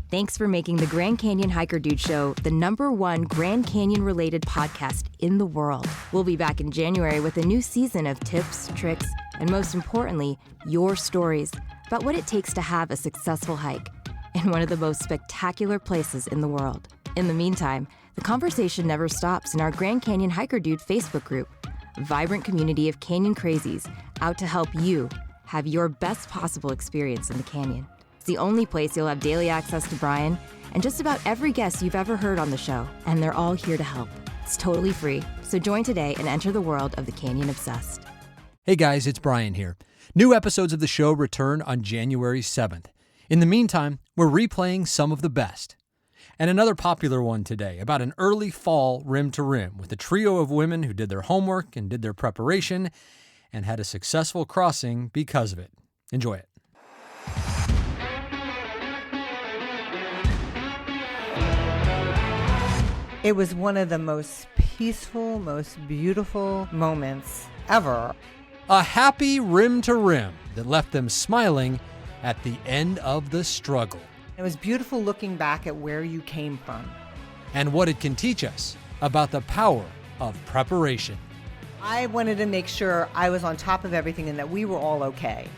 Thanks for making the Grand Canyon Hiker Dude Show the #1 Grand Canyon-related podcast in the world. We'll be back in January with a new season of tips, tricks, and most importantly, your stories about what it takes to have a successful hike in one of the most spectacular places in the world. In the meantime, the conversation never stops in our Grand Canyon Hiker Dude Facebook group, a vibrant community of canyon crazies out to help you have your best possible experience in the canyon. It's the only place you'll have daily access to Brian and just about every guest you've ever heard on the show, and they're all here to help. It's totally free, so join today and enter the world of the Canyon Obsessed. Hey guys, it's Brian here. New episodes of the show return on January 7th. In the meantime, we're replaying some of the best. And another popular one today about an early fall rim to rim with a trio of women who did their homework and did their preparation and had a successful crossing because of it. Enjoy it. It was one of the most peaceful, most beautiful moments ever. A happy rim to rim that left them smiling at the end of the struggle. It was beautiful looking back at where you came from. And what it can teach us about the power of preparation. I wanted to make sure I was on top of everything and that we were all okay.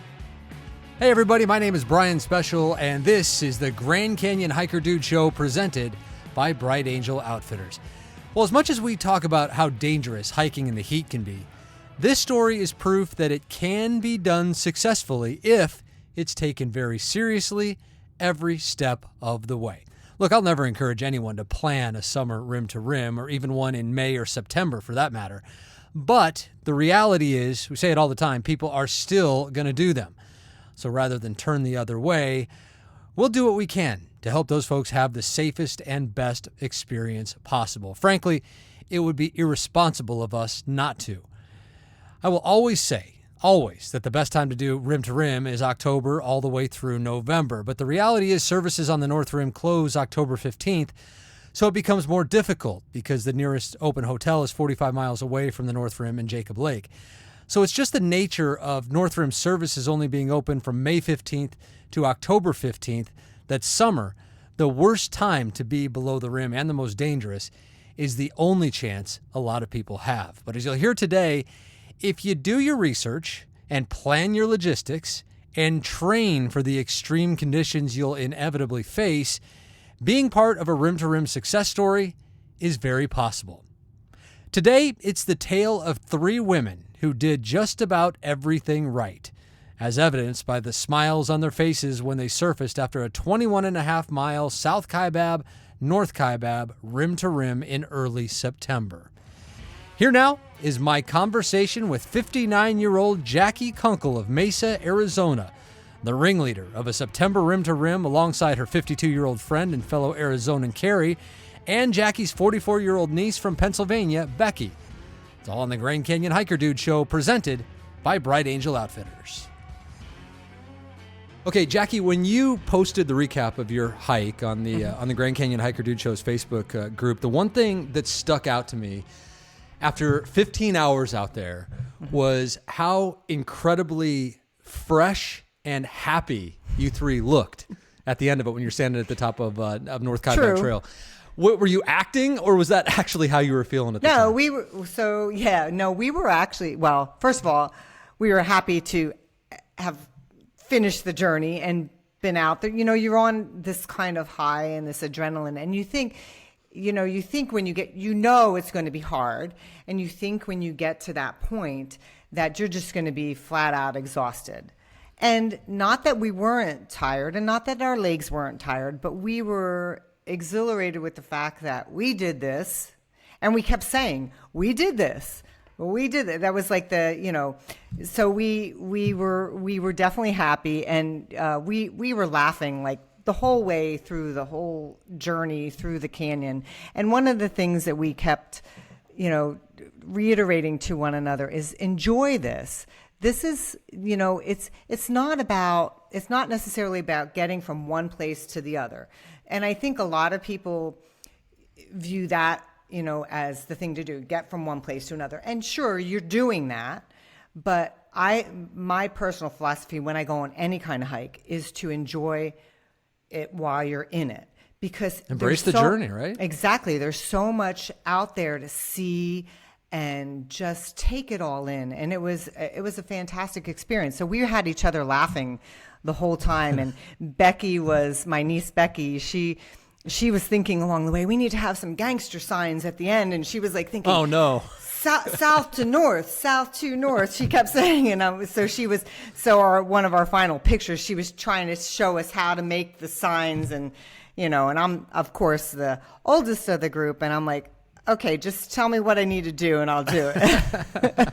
Hey everybody, my name is Brian Special, and this is the Grand Canyon Hiker Dude Show presented by Bright Angel Outfitters. Well, as much as we talk about how dangerous hiking in the heat can be, this story is proof that it can be done successfully if it's taken very seriously every step of the way. Look, I'll never encourage anyone to plan a summer rim to rim or even one in May or September for that matter. But the reality is, we say it all the time, people are still going to do them. So rather than turn the other way, we'll do what we can to help those folks have the safest and best experience possible. Frankly, it would be irresponsible of us not to. I will always say, that the best time to do rim to rim is October all the way through November. But the reality is services on the North Rim close October 15th, so it becomes more difficult because the nearest open hotel is 45 miles away from the North Rim and Jacob Lake. So it's just the nature of North Rim services only being open from May 15th to October 15th that summer, the worst time to be below the rim and the most dangerous, is the only chance a lot of people have. But as you'll hear today, if you do your research and plan your logistics and train for the extreme conditions you'll inevitably face, being part of a rim-to-rim success story is very possible. Today, it's the tale of 3 women who did just about everything right, as evidenced by the smiles on their faces when they surfaced after a 21.5-mile South Kaibab, North Kaibab rim-to-rim in early September. Here now is my conversation with 59-year-old Jackie Kunkel of Mesa, Arizona, the ringleader of a September rim to rim alongside her 52-year-old friend and fellow Arizonan Carrie, and Jackie's 44-year-old niece from Pennsylvania, Becky. It's all on the Grand Canyon Hiker Dude Show presented by Bright Angel Outfitters. Okay, Jackie, when you posted the recap of your hike on the Grand Canyon Hiker Dude Show's Facebook group, the one thing that stuck out to me after 15 hours out there was how incredibly fresh and happy you 3 looked at the end of it when you're standing at the top of North Kaibab Trail. Were you acting, or was that actually how you were feeling at the time? We were actually, well, first of all, we were happy to have finished the journey and been out there. You know, you're on this kind of high and this adrenaline, and you think when you get, it's going to be hard. And you think when you get to that point that you're just going to be flat out exhausted. And not that we weren't tired and not that our legs weren't tired, but we were exhilarated with the fact that we did this. And we kept saying, we did this. Well, we did it. That was like so we were definitely happy. And we were laughing like the whole way through the whole journey through the canyon. And one of the things that we kept, reiterating to one another is enjoy this. This is, it's not necessarily about getting from one place to the other. And I think a lot of people view that, as the thing to do, get from one place to another. And sure, you're doing that. But my personal philosophy when I go on any kind of hike is to enjoy it while you're in it, because embrace the journey, right? Exactly. There's so much out there to see and just take it all in. And it was a fantastic experience. So we had each other laughing the whole time. And my niece Becky, she was thinking along the way, we need to have some gangster signs at the end. And she was like thinking, oh no, south to north, south to north. She kept saying, and one of our final pictures, she was trying to show us how to make the signs, and and I'm of course the oldest of the group, and I'm like, okay, just tell me what I need to do and I'll do it.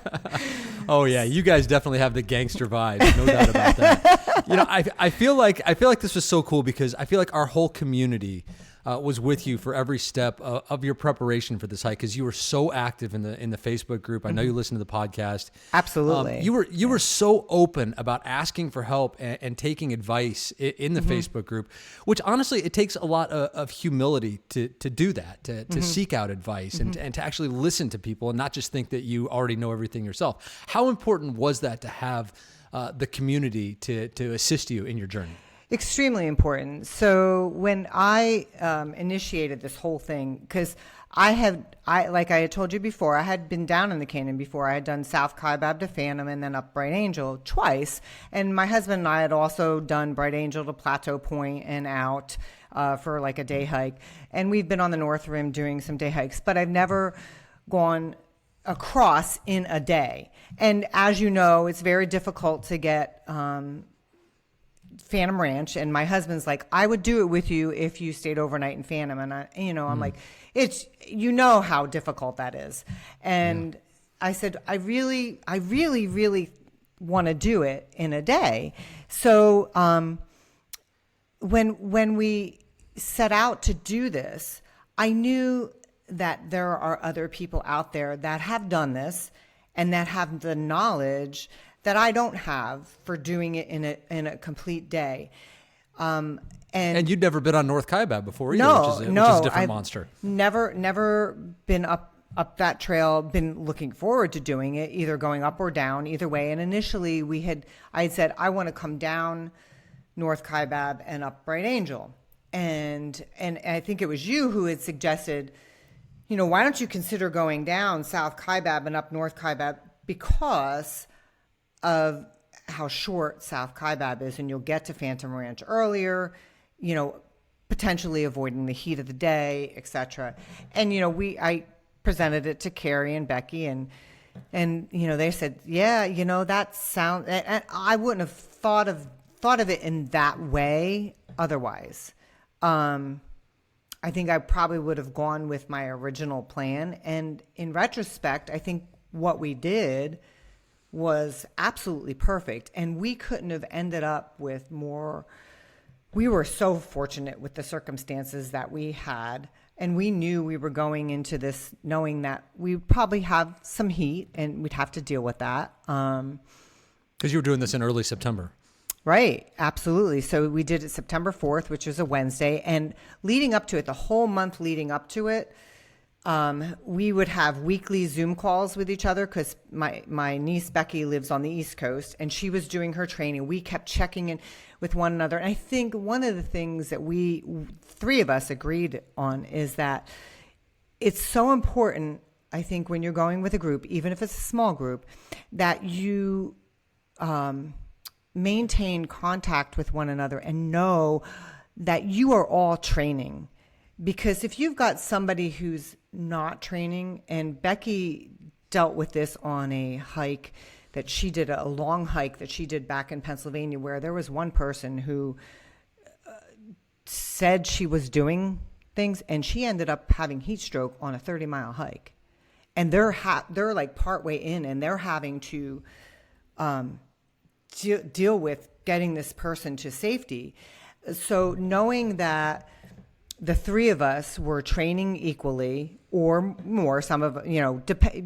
Oh yeah, you guys definitely have the gangster vibes, no doubt about that. I feel like this was so cool because I feel like our whole community was with you for every step of your preparation for this hike, because you were so active in the Facebook group. I know you listen to the podcast. Absolutely. You were so open about asking for help and taking advice in the Facebook group, which honestly, it takes a lot of humility to do that, to seek out advice and to actually listen to people and not just think that you already know everything yourself. How important was that to have the community to assist you in your journey? Extremely important. So when I initiated this whole thing, because like I had told you before, I had been down in the canyon before. I had done South Kaibab to Phantom and then up Bright Angel twice. And my husband and I had also done Bright Angel to Plateau Point and out for like a day hike. And we've been on the North Rim doing some day hikes, but I've never gone across in a day. And as you know, it's very difficult to get Phantom Ranch, and my husband's like, I would do it with you if you stayed overnight in Phantom. And I'm like, it's, how difficult that is. And I said, I really want to do it in a day. So when we set out to do this, I knew that there are other people out there that have done this and that have the knowledge that I don't have for doing it in a complete day. And you'd never been on North Kaibab before either, which is a different monster. Never been up that trail, been looking forward to doing it, either going up or down, either way. And initially I had said, I want to come down North Kaibab and up Bright Angel. And I think it was you who had suggested, why don't you consider going down South Kaibab and up North Kaibab, because of how short South Kaibab is, and you'll get to Phantom Ranch earlier, potentially avoiding the heat of the day, etc. And I presented it to Carrie and Becky, and they said, yeah, that sounds. And I wouldn't have thought of it in that way otherwise. I think I probably would have gone with my original plan, and in retrospect, I think what we did was absolutely perfect, and we couldn't have ended up with more. We were so fortunate with the circumstances that we had, and we knew we were going into this knowing that we probably have some heat and we'd have to deal with that. Because you were doing this in early September. Right, absolutely. So we did it September 4th, which was a Wednesday, and leading up to it, the whole month leading up to it, we would have weekly Zoom calls with each other, because my niece Becky lives on the East Coast and she was doing her training. We kept checking in with one another. And I think one of the things that we three of us agreed on is that it's so important, I think, when you're going with a group, even if it's a small group, that you maintain contact with one another and know that you are all training. Because if you've got somebody who's not training, and Becky dealt with this on a hike that she did, a long hike that she did back in Pennsylvania, where there was one person who said she was doing things, and she ended up having heat stroke on a 30-mile hike. And they're like partway in, and they're having to deal with getting this person to safety. So knowing that the three of us were training equally or more, some of,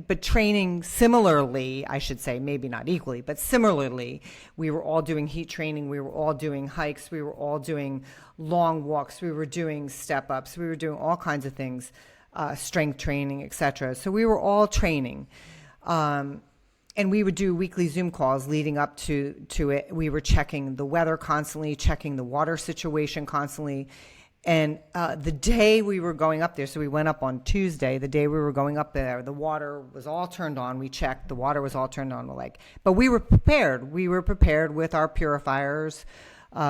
but training similarly, I should say, maybe not equally, but similarly. We were all doing heat training. We were all doing hikes. We were all doing long walks. We were doing step ups. We were doing all kinds of things, strength training, etc. So we were all training. and we would do weekly Zoom calls leading up to it. We were checking the weather constantly, checking the water situation constantly. And the day we were going up there, so we went up on Tuesday, the day we were going up there, the water was all turned on. We checked, the water was all turned on. But we were prepared. We were prepared with our purifiers.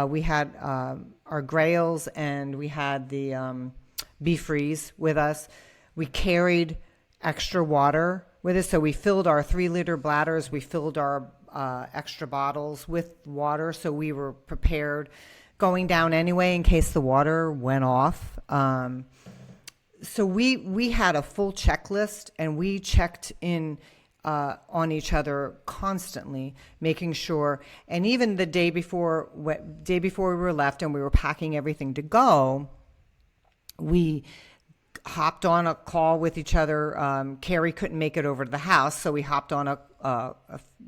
We had our grails, and we had the B-Freeze with us. We carried extra water with us. So we filled our 3-liter bladders. We filled our extra bottles with water. So we were prepared going down anyway in case the water went off. So we had a full checklist, and we checked in on each other constantly, making sure. And even the day before we were left and we were packing everything to go, we hopped on a call with each other. Carrie couldn't make it over to the house, so we hopped on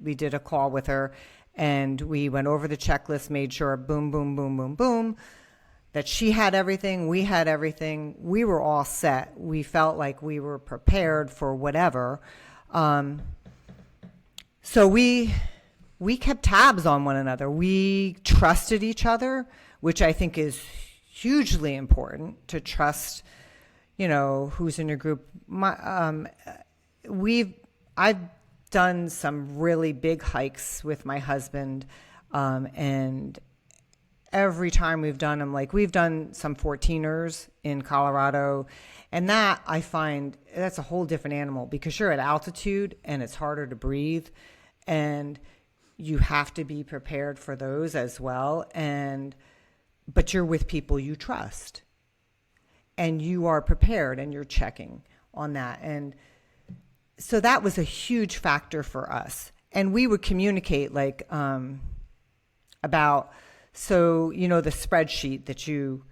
we did a call with her, and we went over the checklist, made sure boom, boom, boom, boom, boom, that she had everything, we had everything, we were all set. We felt like we were prepared for whatever. So we kept tabs on one another. We trusted each other, which I think is hugely important, to trust, who's in your group. I've done some really big hikes with my husband, and every time we've done them, we've done some 14ers in Colorado, and that I find that's a whole different animal, because you're at altitude and it's harder to breathe, and you have to be prepared for those as well. But you're with people you trust, and you are prepared, and you're checking on that. And so that was a huge factor for us. And we would communicate about, the spreadsheet that you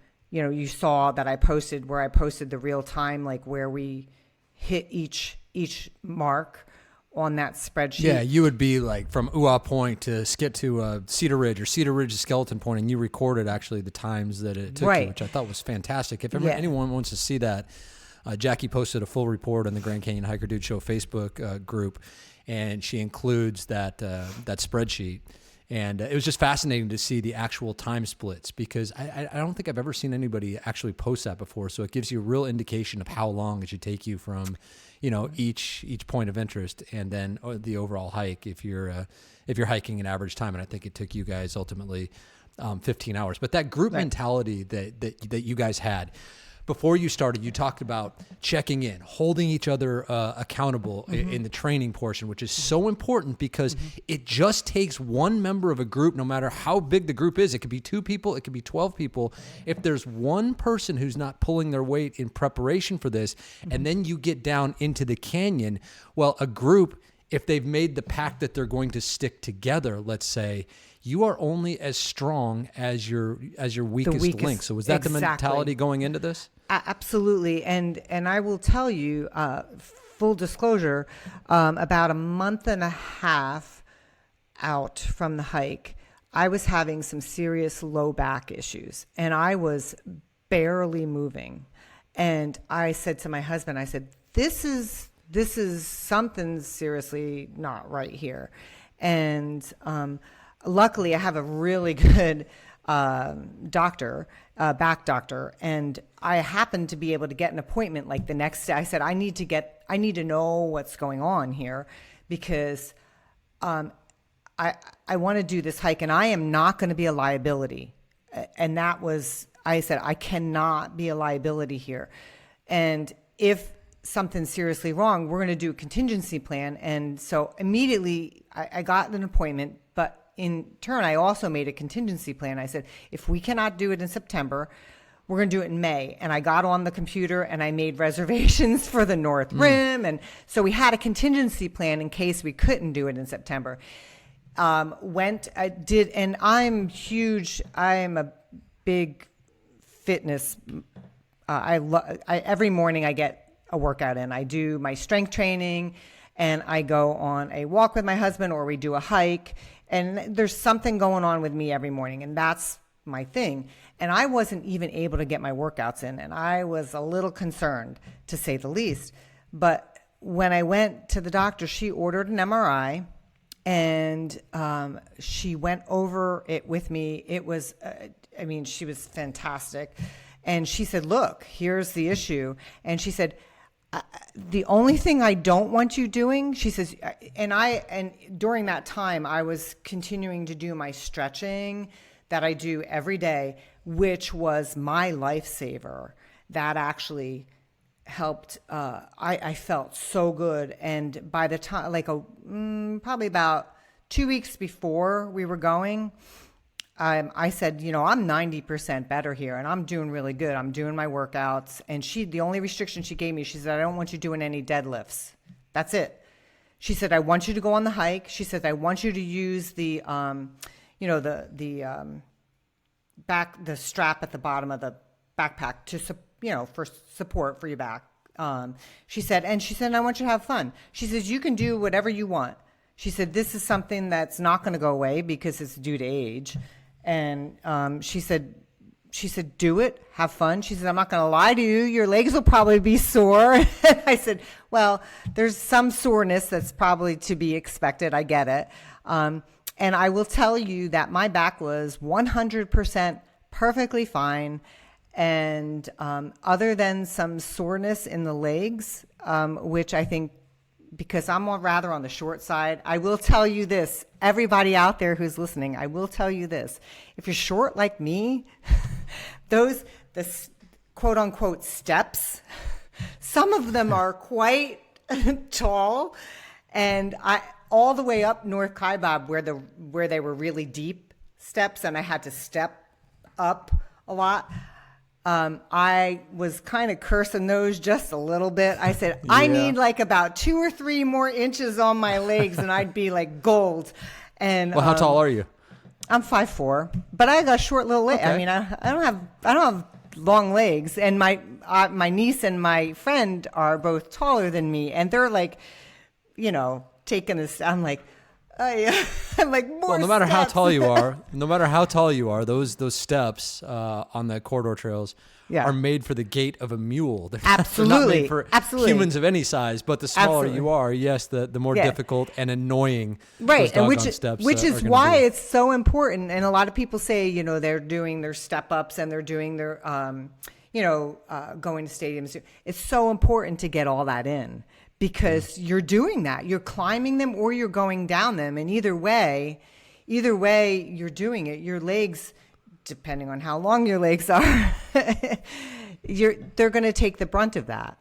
saw that I posted, where I posted the real time, where we hit each mark on that spreadsheet. Yeah, you would be from Uah Point to get to Cedar Ridge, or Cedar Ridge to Skeleton Point, and you recorded actually the times that it took you, which I thought was fantastic. If anyone wants to see that, Jackie posted a full report on the Grand Canyon Hiker Dude Show Facebook group, and she includes that spreadsheet. And it was just fascinating to see the actual time splits, because I don't think I've ever seen anybody actually post that before. So it gives you a real indication of how long it should take you from, each point of interest, and then the overall hike if you're hiking an average time. And I think it took you guys ultimately 15 hours. But that group mentality that you guys had before you started, you talked about checking in, holding each other accountable in the training portion, which is so important, because it just takes one member of a group, no matter how big the group is. It could be 2 people, it could be 12 people. If there's one person who's not pulling their weight in preparation for this, and then you get down into the canyon, well, a group, if they've made the pact that they're going to stick together, let's say, you are only as strong as your weakest link. So was that the mentality going into this? Absolutely. And I will tell you, full disclosure, about a month and a half out from the hike, I was having some serious low back issues, and I was barely moving. And I said to my husband, this is something seriously not right here. And luckily, I have a really good doctor, back doctor, and I happened to be able to get an appointment the next day. I said, I need to know what's going on here, because I want to do this hike, and I am not going to be a liability. And I said, I cannot be a liability here. And if something's seriously wrong, we're going to do a contingency plan. And so immediately I got an appointment, but in turn, I also made a contingency plan. I said, if we cannot do it in September, we're going to do it in May. And I got on the computer and I made reservations for the North Rim. And so we had a contingency plan in case we couldn't do it in September. And I'm huge. I am a big fitness. Every morning I get a workout in. I do my strength training, and I go on a walk with my husband, or we do a hike. And there's something going on with me every morning, and that's my thing. And I wasn't even able to get my workouts in, and I was a little concerned, to say the least. But when I went to the doctor, she ordered an MRI, and she went over it with me. It was, she was fantastic. And she said, look, here's the issue. And she said, the only thing I don't want you doing, she says, and during that time, I was continuing to do my stretching that I do every day, which was my lifesaver. That actually helped. I felt so good. And by the time, probably about 2 weeks before we were going, I said, I'm 90% better here, and I'm doing really good. I'm doing my workouts. And the only restriction she gave me, she said, I don't want you doing any deadlifts. That's it. She said, I want you to go on the hike. She said, I want you to use the strap at the bottom of the backpack for support for your back. She said, I want you to have fun. She says, you can do whatever you want. She said, this is something that's not going to go away because it's due to age. And she said, do it, have fun. She said, I'm not going to lie to you. Your legs will probably be sore. I said, well, there's some soreness that's probably to be expected. I get it. And I will tell you that my back was 100% perfectly fine. And other than some soreness in the legs, which I think, because I'm rather on the short side, I will tell you this, everybody out there who's listening, I will tell you this. If you're short like me, the quote unquote steps, some of them are quite tall. And all the way up North Kaibab where they were really deep steps and I had to step up a lot. I was kind of cursing those just a little bit. I said, I need like about 2 or 3 more inches on my legs and I'd be like gold. And well, how tall are you? I'm 5'4", but I got short little legs. Okay. I mean, I don't have long legs, and my niece and my friend are both taller than me, and they're like, taking this. I'm like, I'm like, more well, no matter steps. how tall you are, those steps on the corridor trails are made for the gait of a mule. Absolutely. They're not made for humans of any size, but the smaller you are, yes, the more difficult and annoying those doggone steps which is why it's so important. And a lot of people say, they're doing their step ups and they're doing their, going to stadiums. It's so important to get all that in. Because you're doing that. You're climbing them or you're going down them. And either way you're doing it. Your legs, depending on how long your legs are, they're going to take the brunt of that.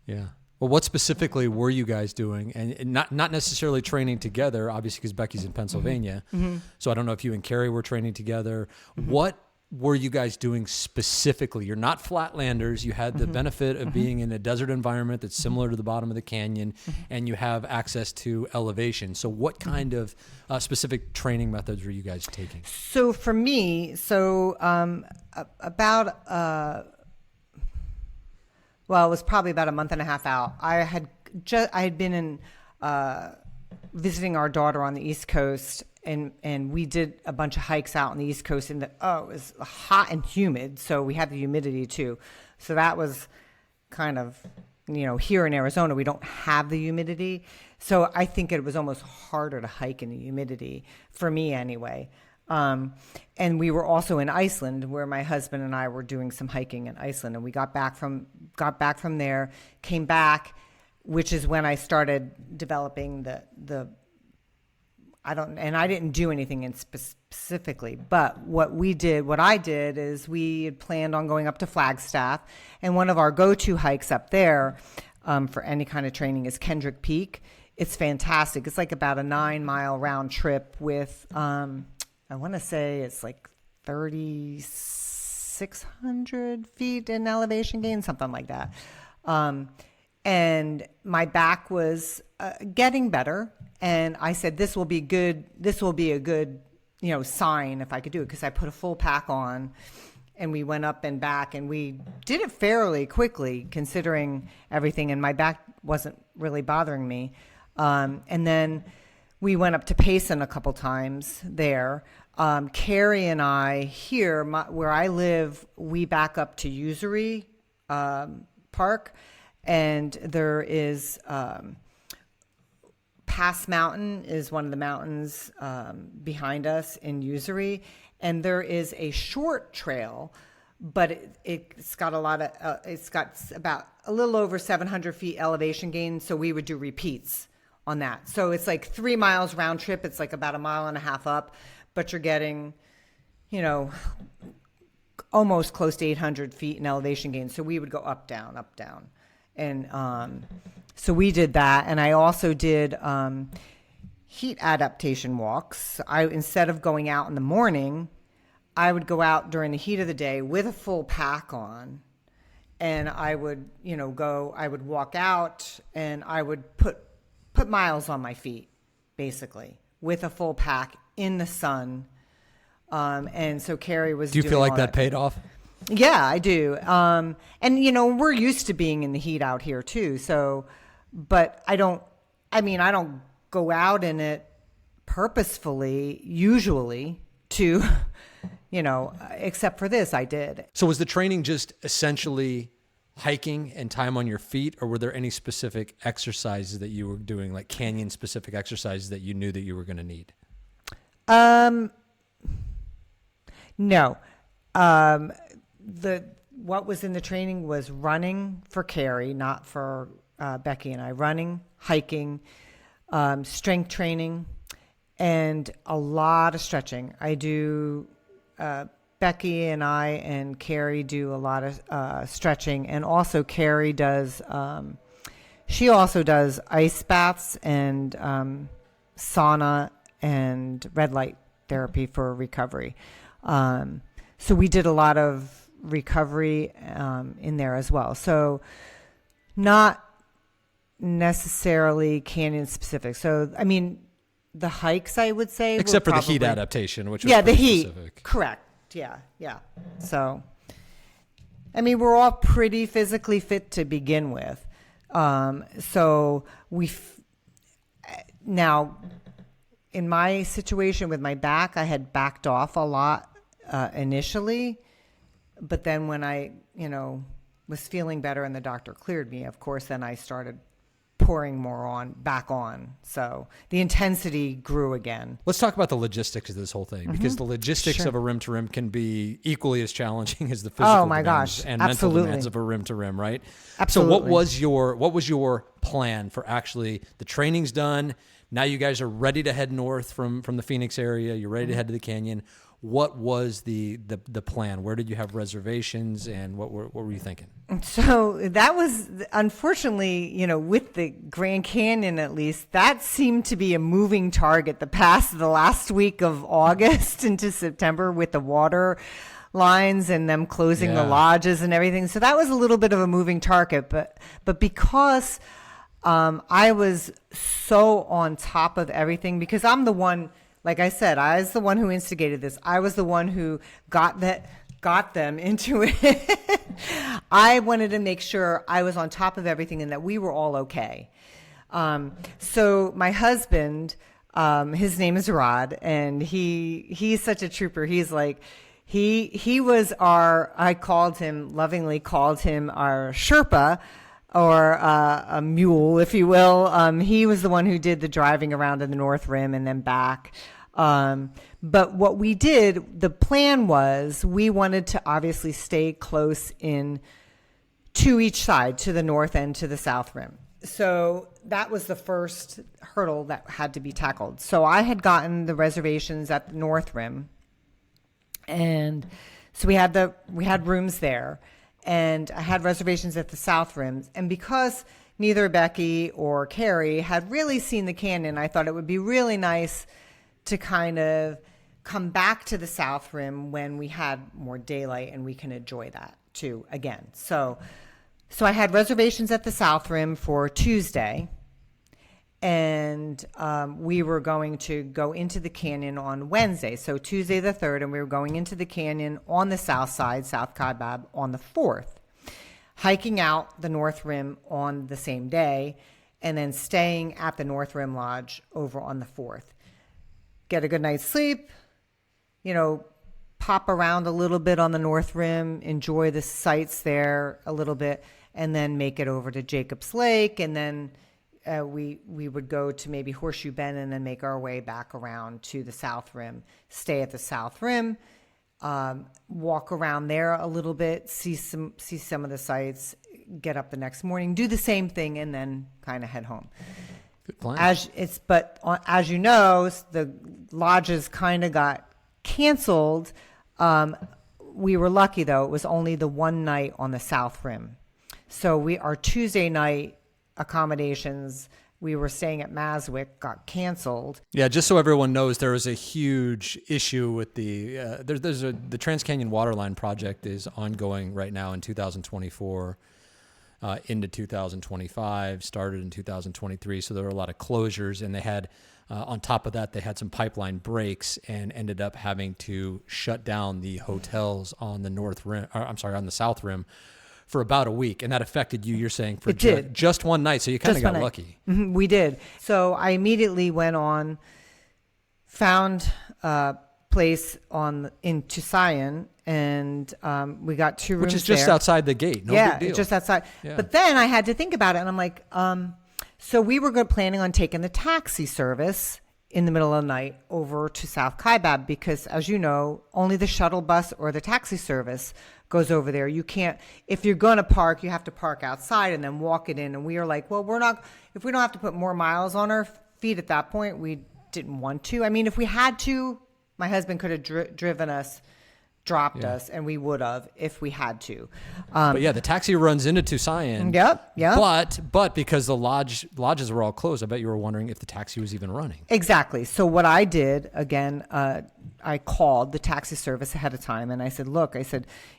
Yeah. Well, what specifically were you guys doing? And not necessarily training together, obviously, because Becky's in Pennsylvania. Mm-hmm. So I don't know if you and Carrie were training together. Mm-hmm. What were you guys doing specifically? You're not flatlanders. You had the benefit of being in a desert environment that's similar to the bottom of the canyon, and you have access to elevation. So what kind of specific training methods were you guys taking? So for me, it was probably about a month and a half out. I had been in visiting our daughter on the East Coast, and we did a bunch of hikes out on the East Coast, and it was hot and humid, so we had the humidity too. So that was kind of, here in Arizona, we don't have the humidity. So I think it was almost harder to hike in the humidity, for me anyway. And we were also in Iceland, where my husband and I were doing some hiking in Iceland, and we got back from there, came back, which is when I started developing I didn't do anything specifically, but what I did is we had planned on going up to Flagstaff, and one of our go-to hikes up there for any kind of training is Kendrick Peak. It's fantastic. It's like about a 9-mile round trip with, I want to say it's like 3,600 feet in elevation gain, something like that. And my back was getting better. And I said, this will be a good, sign if I could do it, because I put a full pack on and we went up and back, and we did it fairly quickly considering everything. And my back wasn't really bothering me. And then we went up to Payson a couple times there. Carrie and I here, where I live, we back up to Usury Park. And there is Pass Mountain is one of the mountains behind us in Usery, and there is a short trail, but it's got it's got about a little over 700 feet elevation gain. So we would do repeats on that. So it's like 3 miles round trip. It's like about 1.5 miles up, but you're getting, almost close to 800 feet in elevation gain. So we would go up, down, up, down. And so we did that. And I also did heat adaptation walks. Instead of going out in the morning, I would go out during the heat of the day with a full pack on. And I would, I would walk out and I would put miles on my feet, basically, with a full pack in the sun. And so Carrie was Do you feel like that paid off? Yeah, I do. And, we're used to being in the heat out here too. So, but I don't go out in it purposefully, usually to, except for this, I did. So was the training just essentially hiking and time on your feet, or were there any specific exercises that you were doing, like canyon specific exercises that you knew that you were going to need? No. What was in the training was running for Carrie, not for Becky and I. Running, hiking, strength training, and a lot of stretching. I do. Becky and I and Carrie do a lot of stretching, and also Carrie does. She also does ice baths and sauna and red light therapy for recovery. So we did a lot of recovery in there as well. So not necessarily canyon specific. So, the hikes, I would say. Except for the heat adaptation, which was the heat. specific. Correct. Yeah. So, we're all pretty physically fit to begin with. So now, in my situation with my back, I had backed off a lot initially, but then when I, was feeling better and the doctor cleared me, of course, then I started pouring more back on. So the intensity grew again. Let's talk about the logistics of this whole thing, because the logistics of a rim to rim can be equally as challenging as the physical demands and mental demands of a rim to rim, right? Absolutely. So what was your plan for actually the training's done? Now you guys are ready to head north from the Phoenix area. You're ready to head to the canyon. What was the plan? Where did you have reservations, and what were you thinking? So that was, unfortunately, with the Grand Canyon, at least, that seemed to be a moving target the last week of August into September with the water lines and them closing the lodges and everything. So that was a little bit of a moving target, but because I was so on top of everything, because I'm the one. Like I said, I was the one who instigated this. I was the one who got them into it. I wanted to make sure I was on top of everything and that we were all okay. So my husband, his name is Rod, and he's such a trooper. He's like, he was I lovingly called him our Sherpa, or a mule, if you will. He was the one who did the driving around in the North Rim and then back. But what we did, the plan was we wanted to obviously stay close in to each side, to the North and to the South Rim. So that was the first hurdle that had to be tackled. So I had gotten the reservations at the North Rim, and so we had rooms there. And I had reservations at the South Rim. And because neither Becky or Carrie had really seen the canyon, I thought it would be really nice to kind of come back to the South Rim when we had more daylight and we can enjoy that too again. So I had reservations at the South Rim for Tuesday. And we were going to go into the canyon on Wednesday. So Tuesday the 3rd, and we were going into the canyon on the south side, South Kaibab, on the 4th. Hiking out the North Rim on the same day, and then staying at the North Rim Lodge over on the 4th. Get a good night's sleep, pop around a little bit on the North Rim, enjoy the sights there a little bit, and then make it over to Jacobs Lake, and then we would go to maybe Horseshoe Bend and then make our way back around to the South Rim, stay at the South Rim, walk around there a little bit, see some of the sights, get up the next morning, do the same thing, and then kind of head home. Good plan. As you know, the lodges kind of got canceled. We were lucky though; it was only the one night on the South Rim. So our Tuesday night accommodations, we were staying at Maswick, got canceled. Yeah, just so everyone knows, there was a huge issue with the the Trans-Canyon Waterline project is ongoing right now in 2024 into 2025, started in 2023. So there were a lot of closures, and they had, on top of that, they had some pipeline breaks and ended up having to shut down the hotels on the on the South Rim for about a week, and that affected you. You're saying for just one night, so you kind of got lucky. Mm-hmm, we did. So I immediately went on, found a place in Tusayan, and we got 2 rooms, which is just there. outside the gate. No big deal. Just outside. Yeah. But then I had to think about it, and I'm like, so we were planning on taking the taxi service in the middle of the night over to South Kaibab, because, as you know, only the shuttle bus or the taxi service goes over there. You can't, if you're going to park, you have to park outside and then walk it in. And we are like, well, if we don't have to put more miles on our feet at that point, we didn't want to. I mean, if we had to, my husband could have driven us, dropped us, and we would have if we had to. But yeah, the taxi runs into Tusayan. Yep. But because the lodges were all closed, I bet you were wondering if the taxi was even running. Exactly. So what I did, again, I called the taxi service ahead of time, and I said, look,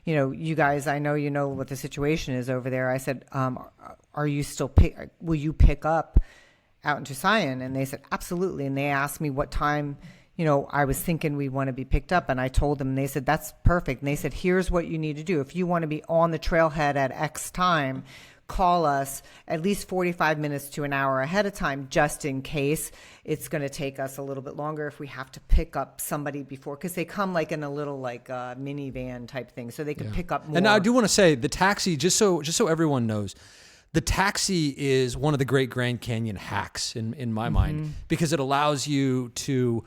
you guys, I know you know what the situation is over there. I said, are you still will you pick up out in Tusayan? And they said, absolutely. And they asked me what time I was thinking we want to be picked up, and I told them, and they said, that's perfect. And they said, here's what you need to do. If you want to be on the trailhead at X time, call us at least 45 minutes to an hour ahead of time, just in case it's going to take us a little bit longer if we have to pick up somebody before, because they come like in a little minivan type thing, so they can pick up more. And now I do want to say the taxi, just so everyone knows, the taxi is one of the great Grand Canyon hacks in my mind, because it allows you to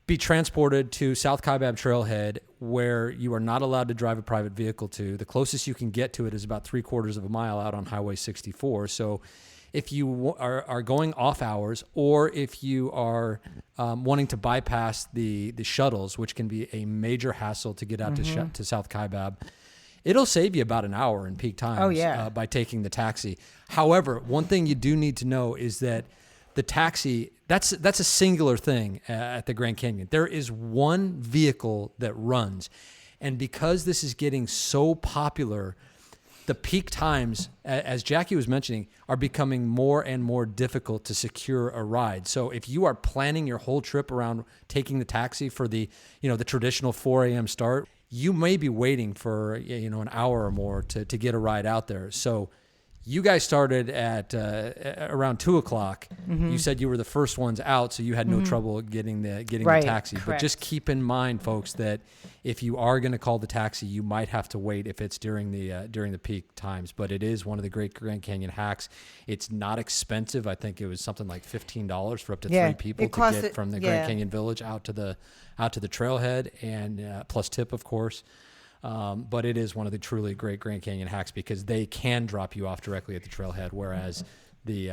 be transported to South Kaibab Trailhead, where you are not allowed to drive a private vehicle to. The closest you can get to it is about 3/4 of a mile out on Highway 64. So if you are going off hours, or if you are wanting to bypass the shuttles, which can be a major hassle to get out to South Kaibab, it'll save you about an hour in peak times by taking the taxi. However, one thing you do need to know is that the taxi, that's a singular thing at the Grand Canyon. There is one vehicle that runs. And because this is getting so popular, the peak times, as Jackie was mentioning, are becoming more and more difficult to secure a ride. So if you are planning your whole trip around taking the taxi for the traditional 4 a.m. start, you may be waiting for an hour or more to get a ride out there. So you guys started at around 2 o'clock. You said you were the first ones out, so you had no trouble getting the taxi. Correct. But just keep in mind, folks, that if you are going to call the taxi, you might have to wait if it's during the peak times. But it is one of the great Grand Canyon hacks. It's not expensive. I think it was something like $15 for up to 3 people to get from the Grand Canyon Village out to the trailhead, and plus tip, of course. But it is one of the truly great Grand Canyon hacks, because they can drop you off directly at the trailhead, whereas the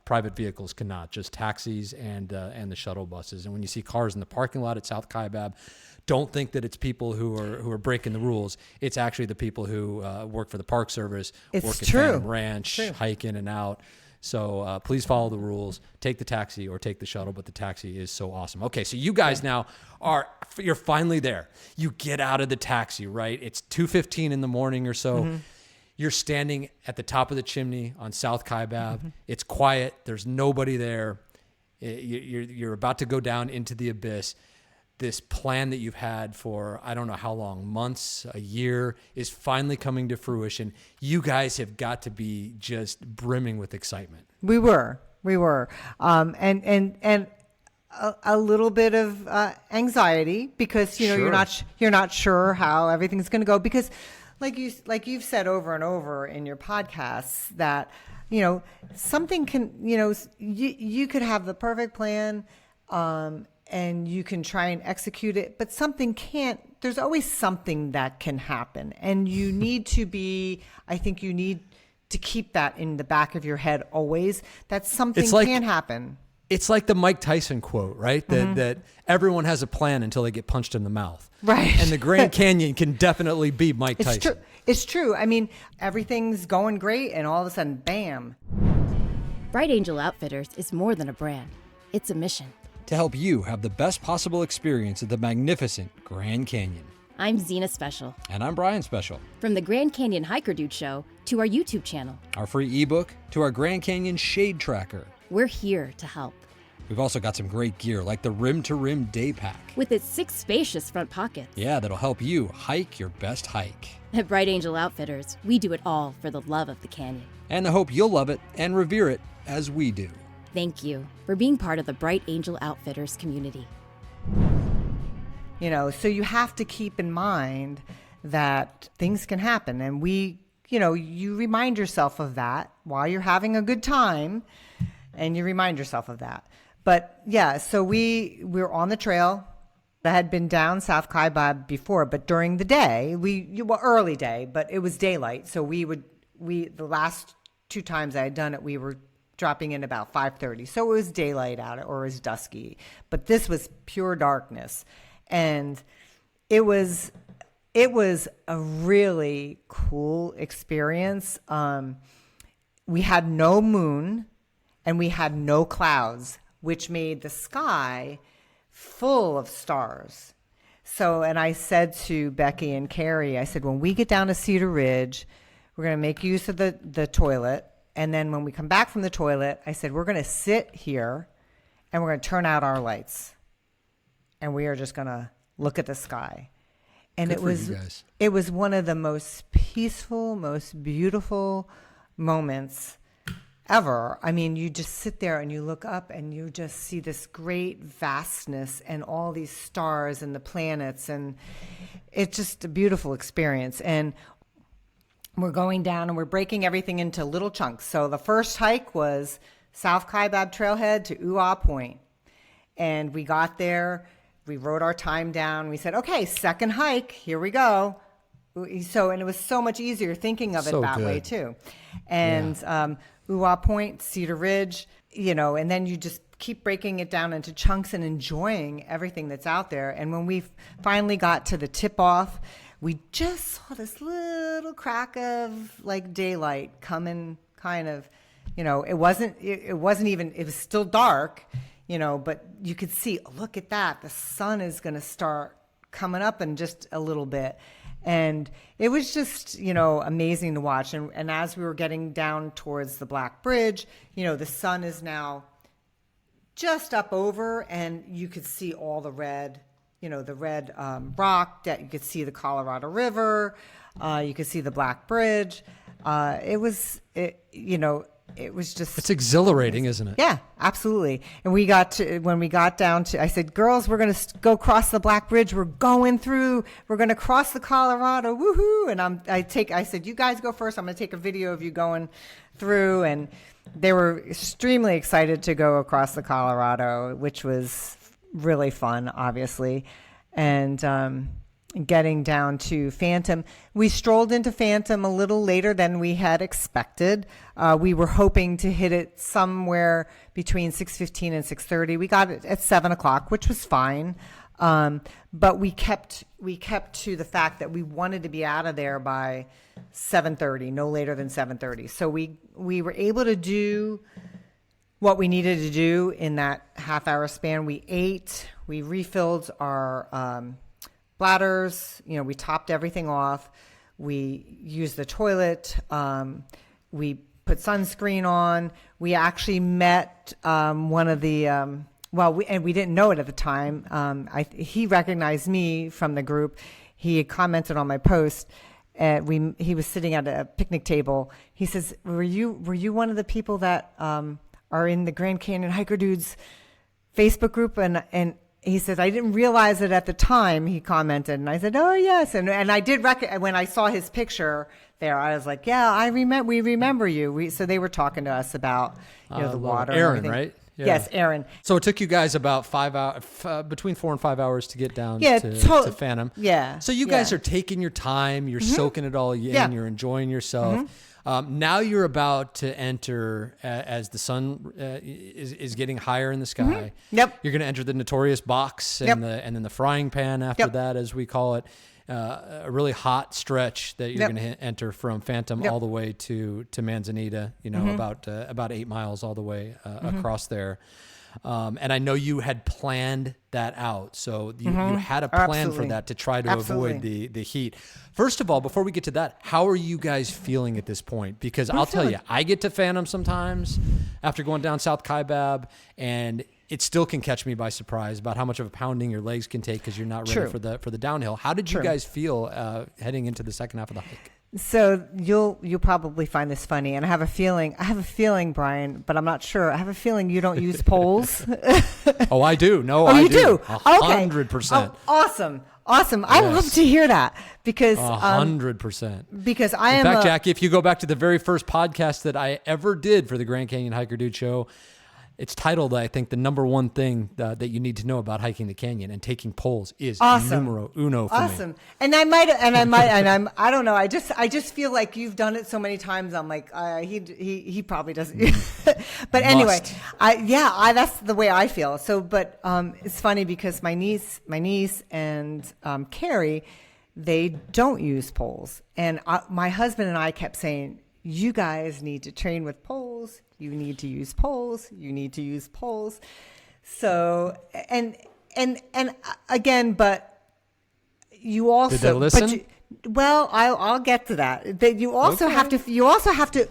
private vehicles cannot. Just taxis and the shuttle buses. And when you see cars in the parking lot at South Kaibab, don't think that it's people who are breaking the rules. It's actually the people who work for the Park Service, work at Phantom Ranch, hike in and out. So please follow the rules. Take the taxi or take the shuttle, but the taxi is so awesome. Okay, so you guys now you're finally there. You get out of the taxi, right? It's 2:15 in the morning or so. You're standing at the top of the chimney on South Kaibab. It's quiet. There's nobody there. You're about to go down into the abyss. This plan that you've had for, I don't know how long, months, a year, is finally coming to fruition. You guys have got to be just brimming with excitement. We were, and a little bit of anxiety, because you're not sure how everything's going to go. Because like you've said over and over in your podcasts that, something can, you could have the perfect plan, and you can try and execute it, but something can't. There's always something that can happen, and you need to keep that in the back of your head always, that something can happen. It's like the Mike Tyson quote, right? That everyone has a plan until they get punched in the mouth. Right. And the Grand Canyon can definitely be Mike Tyson. It's true. I mean, everything's going great, and all of a sudden, bam. Bright Angel Outfitters is more than a brand. It's a mission. To help you have the best possible experience at the magnificent Grand Canyon. I'm Zena Special. And I'm Brian Special. From the Grand Canyon Hiker Dude Show to our YouTube channel, our free ebook to our Grand Canyon Shade Tracker. We're here to help. We've also got some great gear like the Rim to Rim Day Pack. With its 6 spacious front pockets. Yeah, that'll help you hike your best hike. At Bright Angel Outfitters, we do it all for the love of the canyon. And I hope you'll love it and revere it as we do. Thank you for being part of the Bright Angel Outfitters community. So you have to keep in mind that things can happen. And you remind yourself of that while you're having a good time, and you remind yourself of that. But yeah, so we were on the trail. I had been down South Kaibab before, but during the day, early day, but it was daylight. So the last 2 times I had done it, we were dropping in about 5:30. So it was daylight out, or it was dusky, but this was pure darkness. And it was a really cool experience. We had no moon and we had no clouds, which made the sky full of stars. So, and I said to Becky and Carrie, I said, when we get down to Cedar Ridge, we're going to make use of the toilet. And then when we come back from the toilet, I said, we're going to sit here and we're going to turn out our lights. And we are just going to look at the sky. And it was one of the most peaceful, most beautiful moments ever. I mean, you just sit there and you look up and you just see this great vastness and all these stars and the planets, and it's just a beautiful experience. And we're going down and we're breaking everything into little chunks. So the first hike was South Kaibab Trailhead to Uwa Point. And we got there, we wrote our time down. We said, okay, second hike, here we go. So, and it was so much easier thinking of it that way too. And Uwa Point, Cedar Ridge, and then you just keep breaking it down into chunks and enjoying everything that's out there. And when we finally got to the tip off, we just saw this little crack of like daylight coming, kind of, it wasn't even, it was still dark, but you could see, look at that. The sun is going to start coming up in just a little bit. And it was just, amazing to watch. And as we were getting down towards the Black Bridge, the sun is now just up over, and you could see all the red, rock, that you could see the Colorado River. You could see the Black Bridge. It was just... It's exhilarating, isn't it? Yeah, absolutely. And when we got down to, I said, girls, we're going to go cross the Black Bridge. We're going to cross the Colorado. Woohoo. And I said, you guys go first. I'm going to take a video of you going through. And they were extremely excited to go across the Colorado, which was really fun, obviously. And, getting down to Phantom. We strolled into Phantom a little later than we had expected. We were hoping to hit it somewhere between 6:15 and 6:30. We got it at 7 o'clock, which was fine. But we kept to the fact that we wanted to be out of there by 7:30, no later than 7:30. So we were able to do what we needed to do in that half-hour span. We ate, we refilled our bladders, we topped everything off. We used the toilet. We put sunscreen on. We actually met one of the, we didn't know it at the time. He recognized me from the group. He had commented on my post. He was sitting at a picnic table. He says, were you one of the people that are in the Grand Canyon Hiker Dudes Facebook group? And he says, I didn't realize it at the time, he commented. And I said, oh, yes. And I did when I saw his picture there, I was like, yeah, we remember you. So they were talking to us about, the water. Aaron, right? Yeah. Yes, Aaron. So it took you guys about 5 hours, between 4 and 5 hours to get down to Phantom. Yeah. So you guys are taking your time, you're soaking it all in, you're enjoying yourself. Now you're about to enter, as the sun is getting higher in the sky. Yep. You're going to enter the notorious box and then the frying pan after that, as we call it. A really hot stretch that you're going to enter from Phantom all the way to Manzanita, about 8 miles all the way across there. And I know you had planned that out. So you had a plan for that to try to avoid the heat. First of all, before we get to that, how are you guys feeling at this point? Because I'll tell you, I get to Phantom sometimes after going down South Kaibab, and it still can catch me by surprise about how much of a pounding your legs can take because you're not ready for the downhill. How did you guys feel heading into the second half of the hike? So you'll probably find this funny, and I have a feeling, Brian, but I'm not sure. I have a feeling you don't use poles. Oh, I do. No, I do. do. 100%. Oh, awesome. I love to hear that because 100%. Because I am. In fact, Jackie, if you go back to the very first podcast that I ever did for the Grand Canyon Hiker Dude Show, it's titled, I think, the number one thing that you need to know about hiking the canyon, and taking poles is numero uno for me. Awesome. And I don't know. I just feel like you've done it so many times. I'm like, he probably doesn't. But anyway, that's the way I feel. So, but it's funny because my niece and Carrie, they don't use poles, and my husband and I kept saying, you guys need to train with poles. You need to use poles. You need to use poles. So, and again, but you also, did they listen? I'll get to that. That you also have to,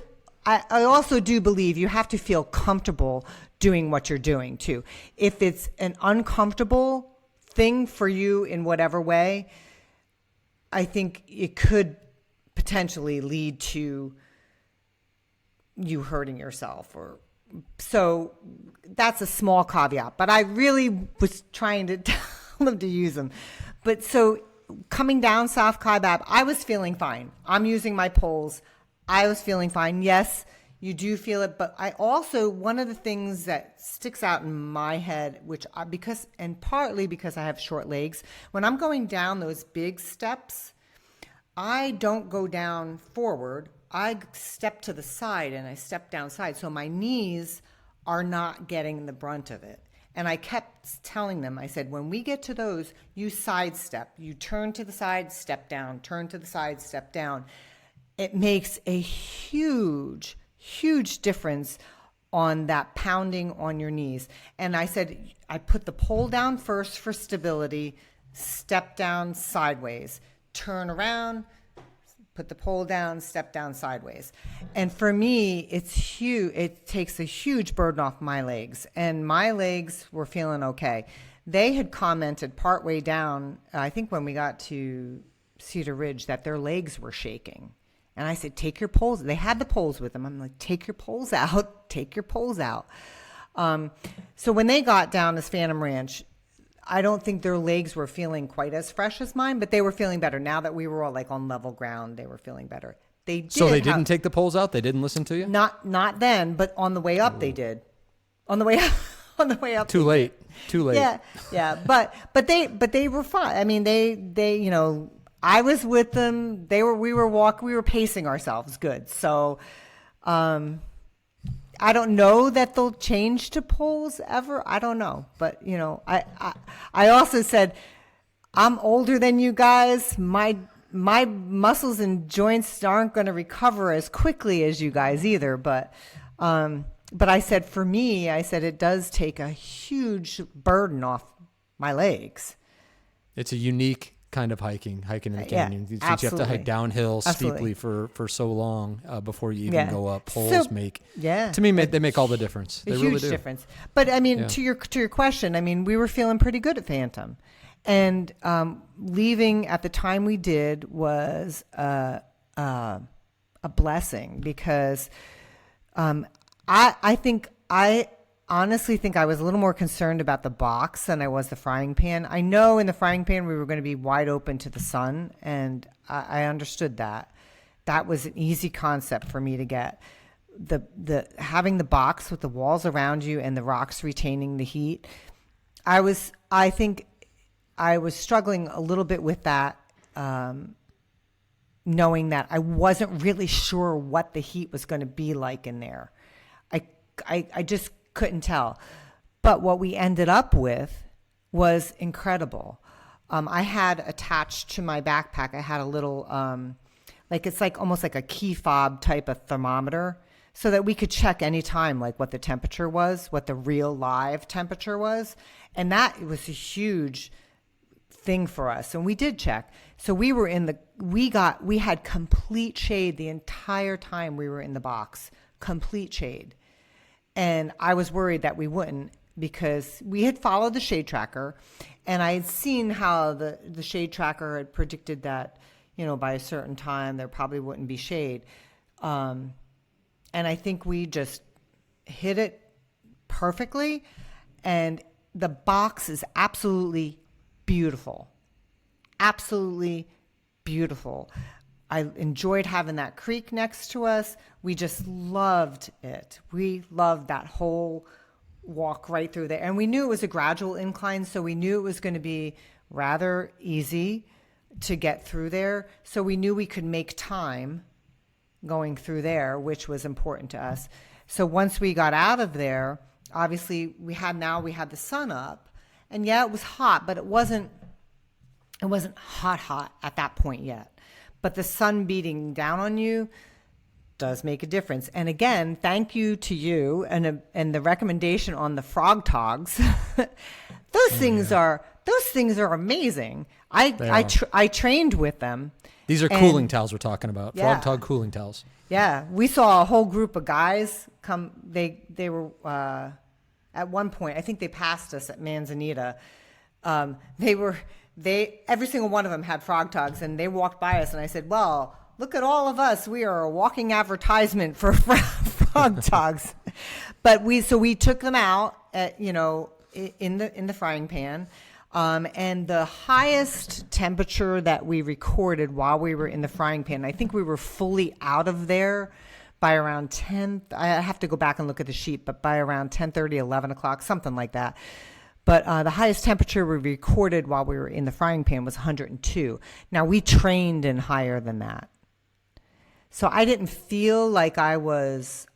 I also do believe you have to feel comfortable doing what you're doing too. If it's an uncomfortable thing for you in whatever way, I think it could potentially lead to you hurting yourself, or so that's a small caveat, but I really was trying to tell them to use them. But so coming down South Kaibab, I was feeling fine. I'm using my poles. I was feeling fine. Yes, you do feel it, but I also, one of the things that sticks out in my head, partly because I have short legs, when I'm going down those big steps, I don't go down forward. I step to the side and I step down side. So my knees are not getting the brunt of it. And I kept telling them, I said, when we get to those, you sidestep. You turn to the side, step down, turn to the side, step down. It makes a huge, huge difference on that pounding on your knees. And I said, I put the pole down first for stability, step down sideways, turn around, put the pole down, step down sideways. And for me, it's huge. It takes a huge burden off my legs, and my legs were feeling okay. They had commented partway down, I think when we got to Cedar Ridge, that their legs were shaking. And I said, take your poles. They had the poles with them. I'm like, take your poles out, take your poles out. So when they got down to Phantom Ranch, I don't think their legs were feeling quite as fresh as mine, but they were feeling better. Now that we were all like on level ground, they were feeling better. They did. So they didn't take the poles out? They didn't listen to you? Not then, but on the way up they did. On the way up. Too late. Yeah. But they were fine. I mean, they I was with them. We were pacing ourselves good. So I don't know that they'll change to poles ever. I don't know. But, I also said, I'm older than you guys. My muscles and joints aren't going to recover as quickly as you guys either. But I said, for me, it does take a huge burden off my legs. It's a unique kind of hiking in the canyon. Since you have to hike downhill steeply for so long before you even go up. Poles to me, they make all the difference. They really do. Huge difference. But I mean, to your question, I mean, we were feeling pretty good at Phantom, and leaving at the time we did was a blessing, because I think I honestly think I was a little more concerned about the box than I was the frying pan. I know in the frying pan we were going to be wide open to the sun, and I understood that. That was an easy concept for me to get. The having the box with the walls around you and the rocks retaining the heat. I think I was struggling a little bit with that, knowing that I wasn't really sure what the heat was going to be like in there. I just couldn't tell. But what we ended up with was incredible. I had attached to my backpack, I had a little, it's like almost like a key fob type of thermometer, so that we could check anytime, like what the temperature was, what the real live temperature was. And that was a huge thing for us. And we did check. So we were we had complete shade the entire time we were in the box, complete shade. And I was worried that we wouldn't, because we had followed the shade tracker, and I had seen how the shade tracker had predicted that, by a certain time there probably wouldn't be shade. And I think we just hit it perfectly. And the box is absolutely beautiful. Absolutely beautiful. I enjoyed having that creek next to us. We just loved it. We loved that whole walk right through there. And we knew it was a gradual incline, so we knew it was going to be rather easy to get through there. So we knew we could make time going through there, which was important to us. So once we got out of there, obviously we had the sun up. And yeah, it was hot, but it wasn't hot at that point yet. But the sun beating down on you does make a difference. And again, thank you to you and the recommendation on the frog togs. Those things are amazing. I trained with them. These are cooling towels we're talking about. Yeah. Frog tog cooling towels. Yeah, we saw a whole group of guys come. They were at one point, I think they passed us at Manzanita. Every single one of them had frog togs, and they walked by us, and I said, well, look at all of us. We are a walking advertisement for frog togs. But we took them out in the frying pan. And the highest temperature that we recorded while we were in the frying pan, I think we were fully out of there by around 10. I have to go back and look at the sheet, but by around 10:30, 11 o'clock, something like that. But the highest temperature we recorded while we were in the frying pan was 102. Now, we trained in higher than that. So I didn't feel like I was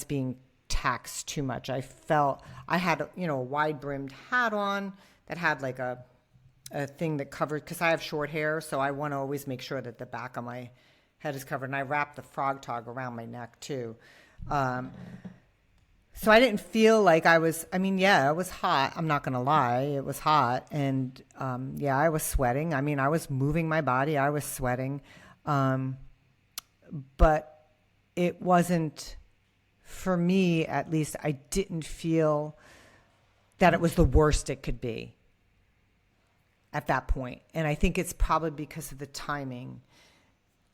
being taxed too much. I felt I had a wide-brimmed hat on that had like a thing that covered, because I have short hair, so I want to always make sure that the back of my head is covered. And I wrapped the frog tog around my neck too. So I didn't feel like it was hot. I'm not going to lie. It was hot. And, I was sweating. I was moving my body. I was sweating. But it wasn't, for me at least, I didn't feel that it was the worst it could be at that point. And I think it's probably because of the timing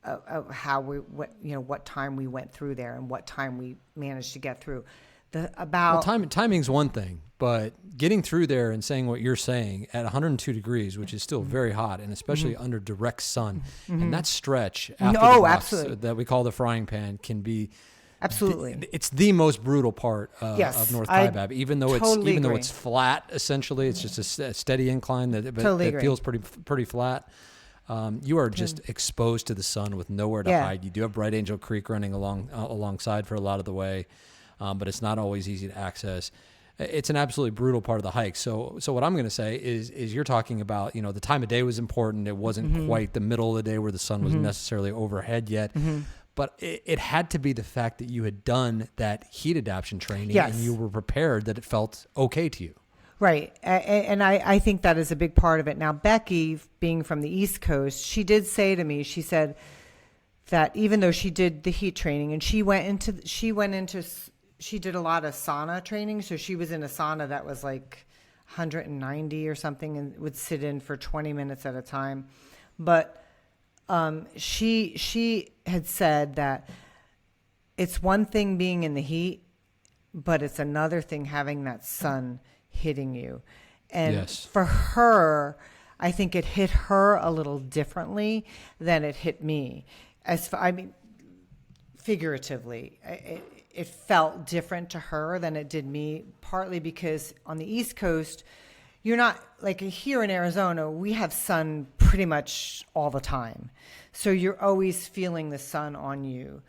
of how what time we went through there and what time we managed to get through. Timing's one thing, but getting through there and saying what you're saying at 102 degrees, which is still very hot, and especially under direct sun, and that stretch after the box that we call the frying pan can be absolutely. It's the most brutal part of North Kaibab, even though it's flat. Essentially, it's just a steady incline that feels pretty flat. You are just exposed to the sun with nowhere to hide. You do have Bright Angel Creek running alongside for a lot of the way. But it's not always easy to access. It's an absolutely brutal part of the hike. So what I'm going to say is you're talking about, the time of day was important. It wasn't quite the middle of the day where the sun wasn't necessarily overhead yet. But it had to be the fact that you had done that heat adaptation training and you were prepared, that it felt okay to you. Right. And I think that is a big part of it. Now, Becky, being from the East Coast, she did say to me, she said that even though she did the heat training and she did a lot of sauna training. So she was in a sauna that was like 190 or something and would sit in for 20 minutes at a time. But she had said that it's one thing being in the heat, but it's another thing having that sun hitting you. And Yes. for her, I think it hit her a little differently than it hit me. Figuratively, it felt different to her than it did me, partly because on the East Coast, you're not, like here in Arizona, we have sun pretty much all the time. So you're always feeling the sun on you.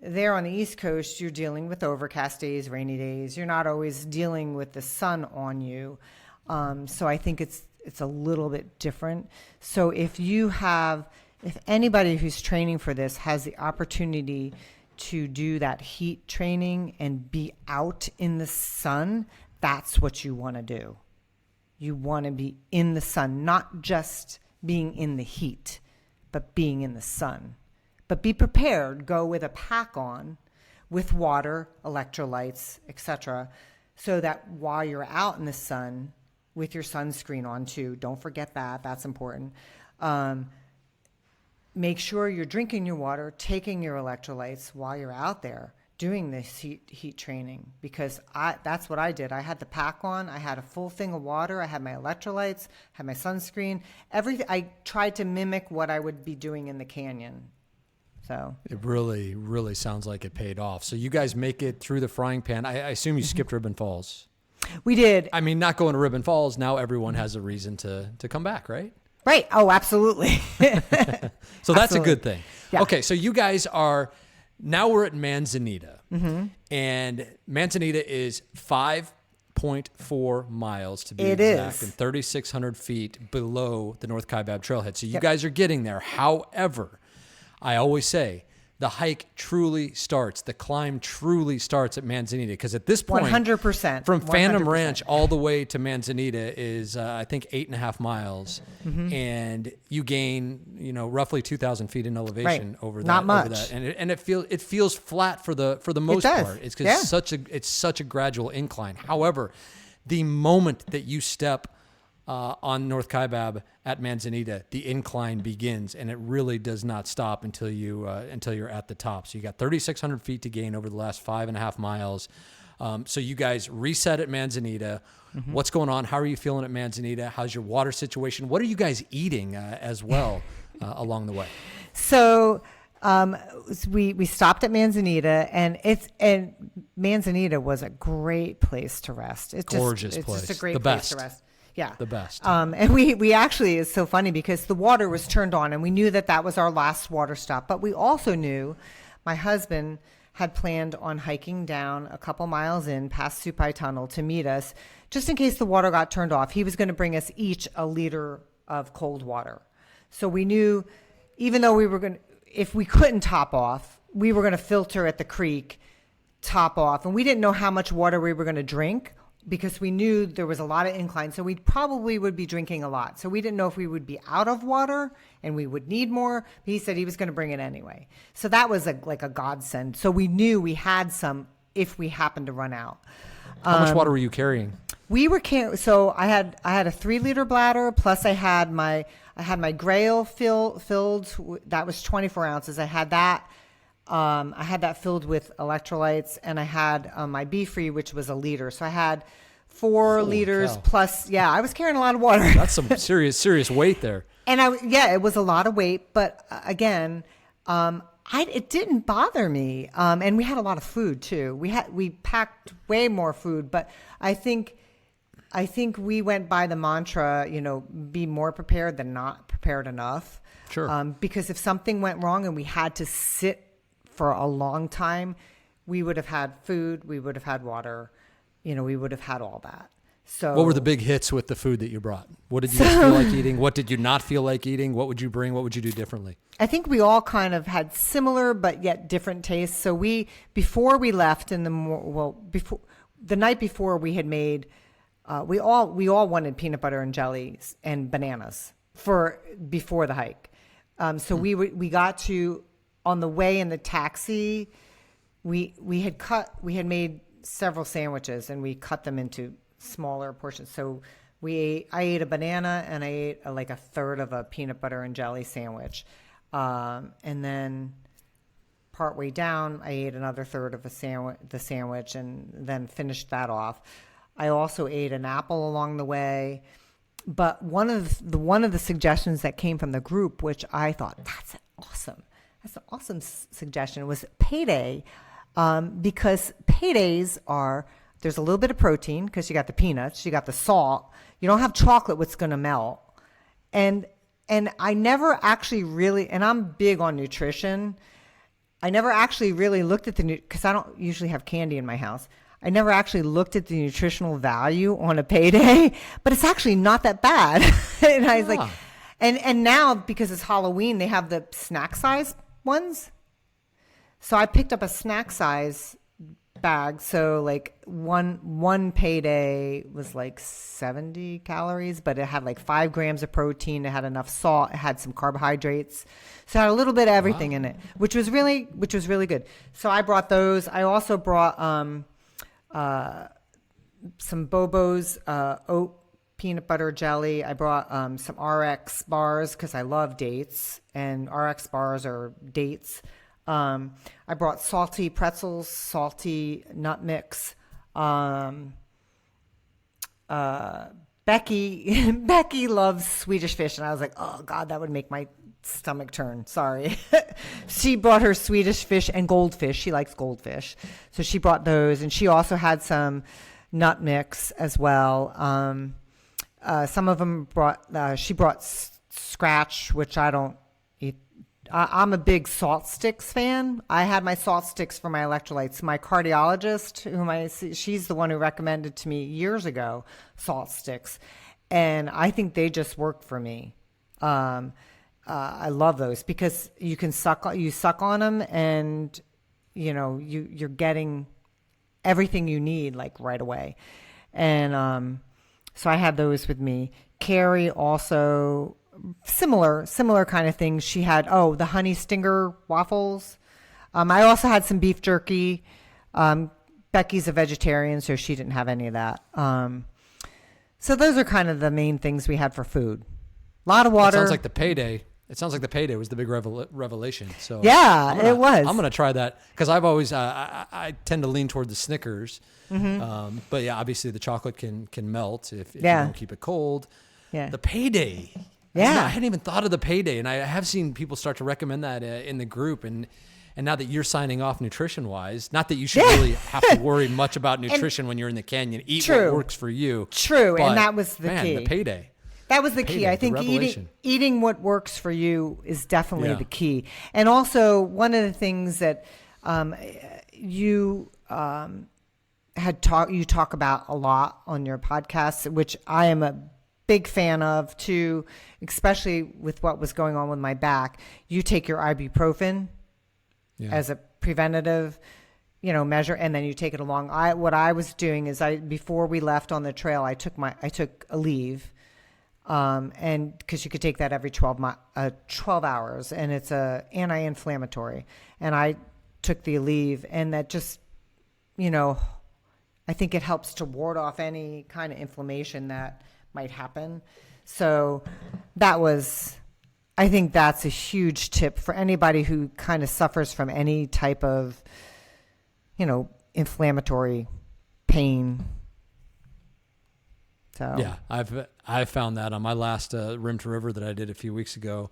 There on the East Coast, you're dealing with overcast days, rainy days. You're not always dealing with the sun on you. So I think it's a little bit different. So if anybody who's training for this has the opportunity to do that heat training and be out in the sun, that's what you want to do. You want to be in the sun, not just being in the heat, but being in the sun. But be prepared. Go with a pack on with water, electrolytes, etc., so that while you're out in the sun with your sunscreen on too, don't forget that. That's important. Make sure you're drinking your water, taking your electrolytes while you're out there doing this heat training, because that's what I did. I had the pack on. I had a full thing of water. I had my electrolytes, had my sunscreen, everything. I tried to mimic what I would be doing in the canyon. So it really, really sounds like it paid off. So you guys make it through the frying pan. I assume you skipped Ribbon Falls. We did. I mean, not going to Ribbon Falls, now everyone has a reason to come back, right? Right. Oh, absolutely. So that's a good thing. Yeah. Okay, so you guys now we're at Manzanita. Mm-hmm. And Manzanita is 5.4 miles to be exact, and 3,600 feet below the North Kaibab trailhead. So you guys are getting there. However, I always say the hike truly starts, the climb truly starts at Manzanita, because at this point, 100%. from Phantom Ranch all the way to Manzanita is, I think, 8.5 miles, and you gain, roughly 2,000 feet in elevation over that. Not much, over that. And it feels flat for the most part. It's because it's such a gradual incline. However, the moment that you step on North Kaibab at Manzanita, the incline begins, and it really does not stop until you're at the top. So you got 3,600 feet to gain over the last 5.5 miles. So you guys reset at Manzanita. Mm-hmm. What's going on? How are you feeling at Manzanita? How's your water situation? What are you guys eating as well along the way? So we stopped at Manzanita, and Manzanita was a great place to rest. It's gorgeous place. It's just a great place to rest. Yeah. The best. And we actually, it's so funny because the water was turned on and we knew that was our last water stop. But we also knew my husband had planned on hiking down a couple miles in past Supai Tunnel to meet us, just in case the water got turned off. He was going to bring us each a liter of cold water. So we knew, even though if we couldn't top off, we were going to filter at the creek, top off. And we didn't know how much water we were going to drink, because we knew there was a lot of incline. So we probably would be drinking a lot. So we didn't know if we would be out of water and we would need more. But he said he was going to bring it anyway. So that was like a godsend. So we knew we had some if we happened to run out. How much water were you carrying? We were carrying, so I had a 3-liter bladder, plus I had my Grail filled. That was 24 ounces. I had that filled with electrolytes, and I had my Be Free, which was a liter. So I had 4 liters plus. Yeah, I was carrying a lot of water. That's some serious weight there. And it was a lot of weight. But again, it didn't bother me. And we had a lot of food too. We packed way more food. But I think we went by the mantra, be more prepared than not prepared enough. Sure. Because if something went wrong and we had to sit for a long time, we would have had food, we would have had water, we would have had all that. So what were the big hits with the food that you brought? What did you feel like eating? What did you not feel like eating? What would you bring? What would you do differently? I think we all kind of had similar but yet different tastes. So before we left before the night before, we had made we all wanted peanut butter and jellies and bananas before the hike. So we got to, on the way in the taxi, we had made several sandwiches and we cut them into smaller portions. So I ate a banana and I ate like a third of a peanut butter and jelly sandwich. And then partway down, I ate another third of the sandwich and then finished that off. I also ate an apple along the way. But one of the suggestions that came from the group, which I thought, that's an awesome suggestion, was payday. Because paydays there's a little bit of protein because you got the peanuts, you got the salt. You don't have chocolate, what's going to melt. And I never actually really, and I'm big on nutrition. I never actually really looked at because I don't usually have candy in my house. I never actually looked at the nutritional value on a payday, but it's actually not that bad. And I was like, and now because it's Halloween, they have the snack size ones. So I picked up a snack size bag. So like one payday was like 70 calories, but it had like 5 grams of protein. It had enough salt. It had some carbohydrates. So it had a little bit of everything in it, which was really good. So I brought those. I also brought some Bobo's oat peanut butter jelly. I brought some RX bars because I love dates, and RX bars are dates. I brought salty pretzels, salty nut mix. Becky loves Swedish fish, and I was like, oh God, that would make my stomach turn. Sorry. She brought her Swedish fish and goldfish. She likes goldfish. So she brought those, and she also had some nut mix as well. Some of them she brought Scratch, which I don't eat. I'm a big salt sticks fan. I had my salt sticks for my electrolytes. My cardiologist, she's the one who recommended to me years ago, salt sticks. And I think they just work for me. I love those because you suck on them, and you're getting everything you need like right away. And so I had those with me. Carrie also similar kind of things. She had the honey stinger waffles. I also had some beef jerky. Becky's a vegetarian, so she didn't have any of that. So those are kind of the main things we had for food. A lot of water. It sounds like the payday. It sounds like the payday was the big revelation. So yeah, it was. I'm going to try that because I've always I tend to lean toward the Snickers. Mm-hmm. But yeah, obviously the chocolate can melt if you don't keep it cold. Yeah. The payday. Yeah. I hadn't even thought of the payday, and I have seen people start to recommend that in the group. And now that you're signing off nutrition-wise, not that you should really have to worry much about nutrition when you're in the canyon. Eat what works for you. True, but, and that was the key. The payday. That was the key. I think eating what works for you is definitely the key. And also, one of the things that you talk about a lot on your podcast, which I am a big fan of too, especially with what was going on with my back. You take your ibuprofen as a preventative, measure, and then you take it along. What I was doing is before we left on the trail, I took a leave. And because you could take that every 12 hours, and it's a anti-inflammatory, and I took the Aleve, and that just, I think it helps to ward off any kind of inflammation that might happen. So I think that's a huge tip for anybody who kind of suffers from any type of, inflammatory pain. So yeah, I've found that on my last Rim to River that I did a few weeks ago.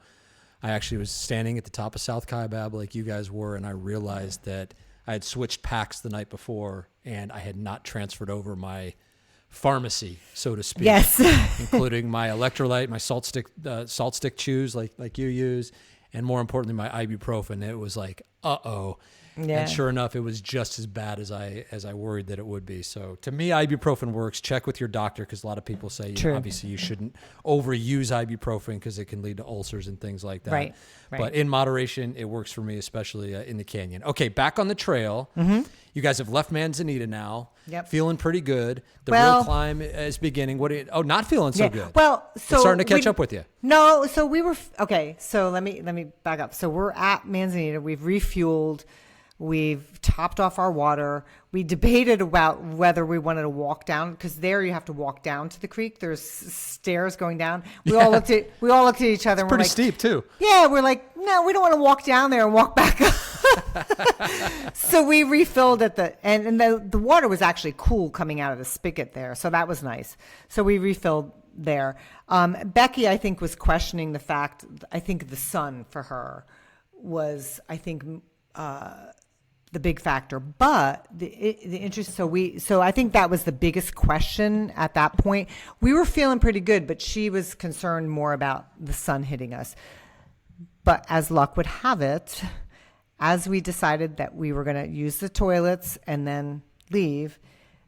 I actually was standing at the top of South Kaibab like you guys were, and I realized that I had switched packs the night before, and I had not transferred over my pharmacy, so to speak. Yes, including my electrolyte, my salt stick chews like you use, and more importantly, my ibuprofen. It was like, uh-oh. Yeah. And sure enough, it was just as bad as I worried that it would be. So to me, ibuprofen works. Check with your doctor because a lot of people say obviously you shouldn't overuse ibuprofen because it can lead to ulcers and things like that. Right. But in moderation, it works for me, especially in the canyon. Okay, back on the trail. Mm-hmm. You guys have left Manzanita now. Yep. Feeling pretty good. The real climb is beginning. Not feeling so good. Well, so it's starting to catch up with you. No, so we were okay. So let me back up. So we're at Manzanita. We've refueled. We've topped off our water. We debated about whether we wanted to walk down because there you have to walk down to the creek. There's stairs going down. We all looked at each other. It's pretty steep too. Yeah, we're like, no, we don't want to walk down there and walk back up. So we refilled at and the water was actually cool coming out of the spigot there. So that was nice. So we refilled there. Becky, I think, was questioning the fact, I think the sun for her was, I think, the big factor, but the interest. So I think that was the biggest question at that point. We were feeling pretty good, but she was concerned more about the sun hitting us. But as luck would have it, as we decided that we were going to use the toilets and then leave,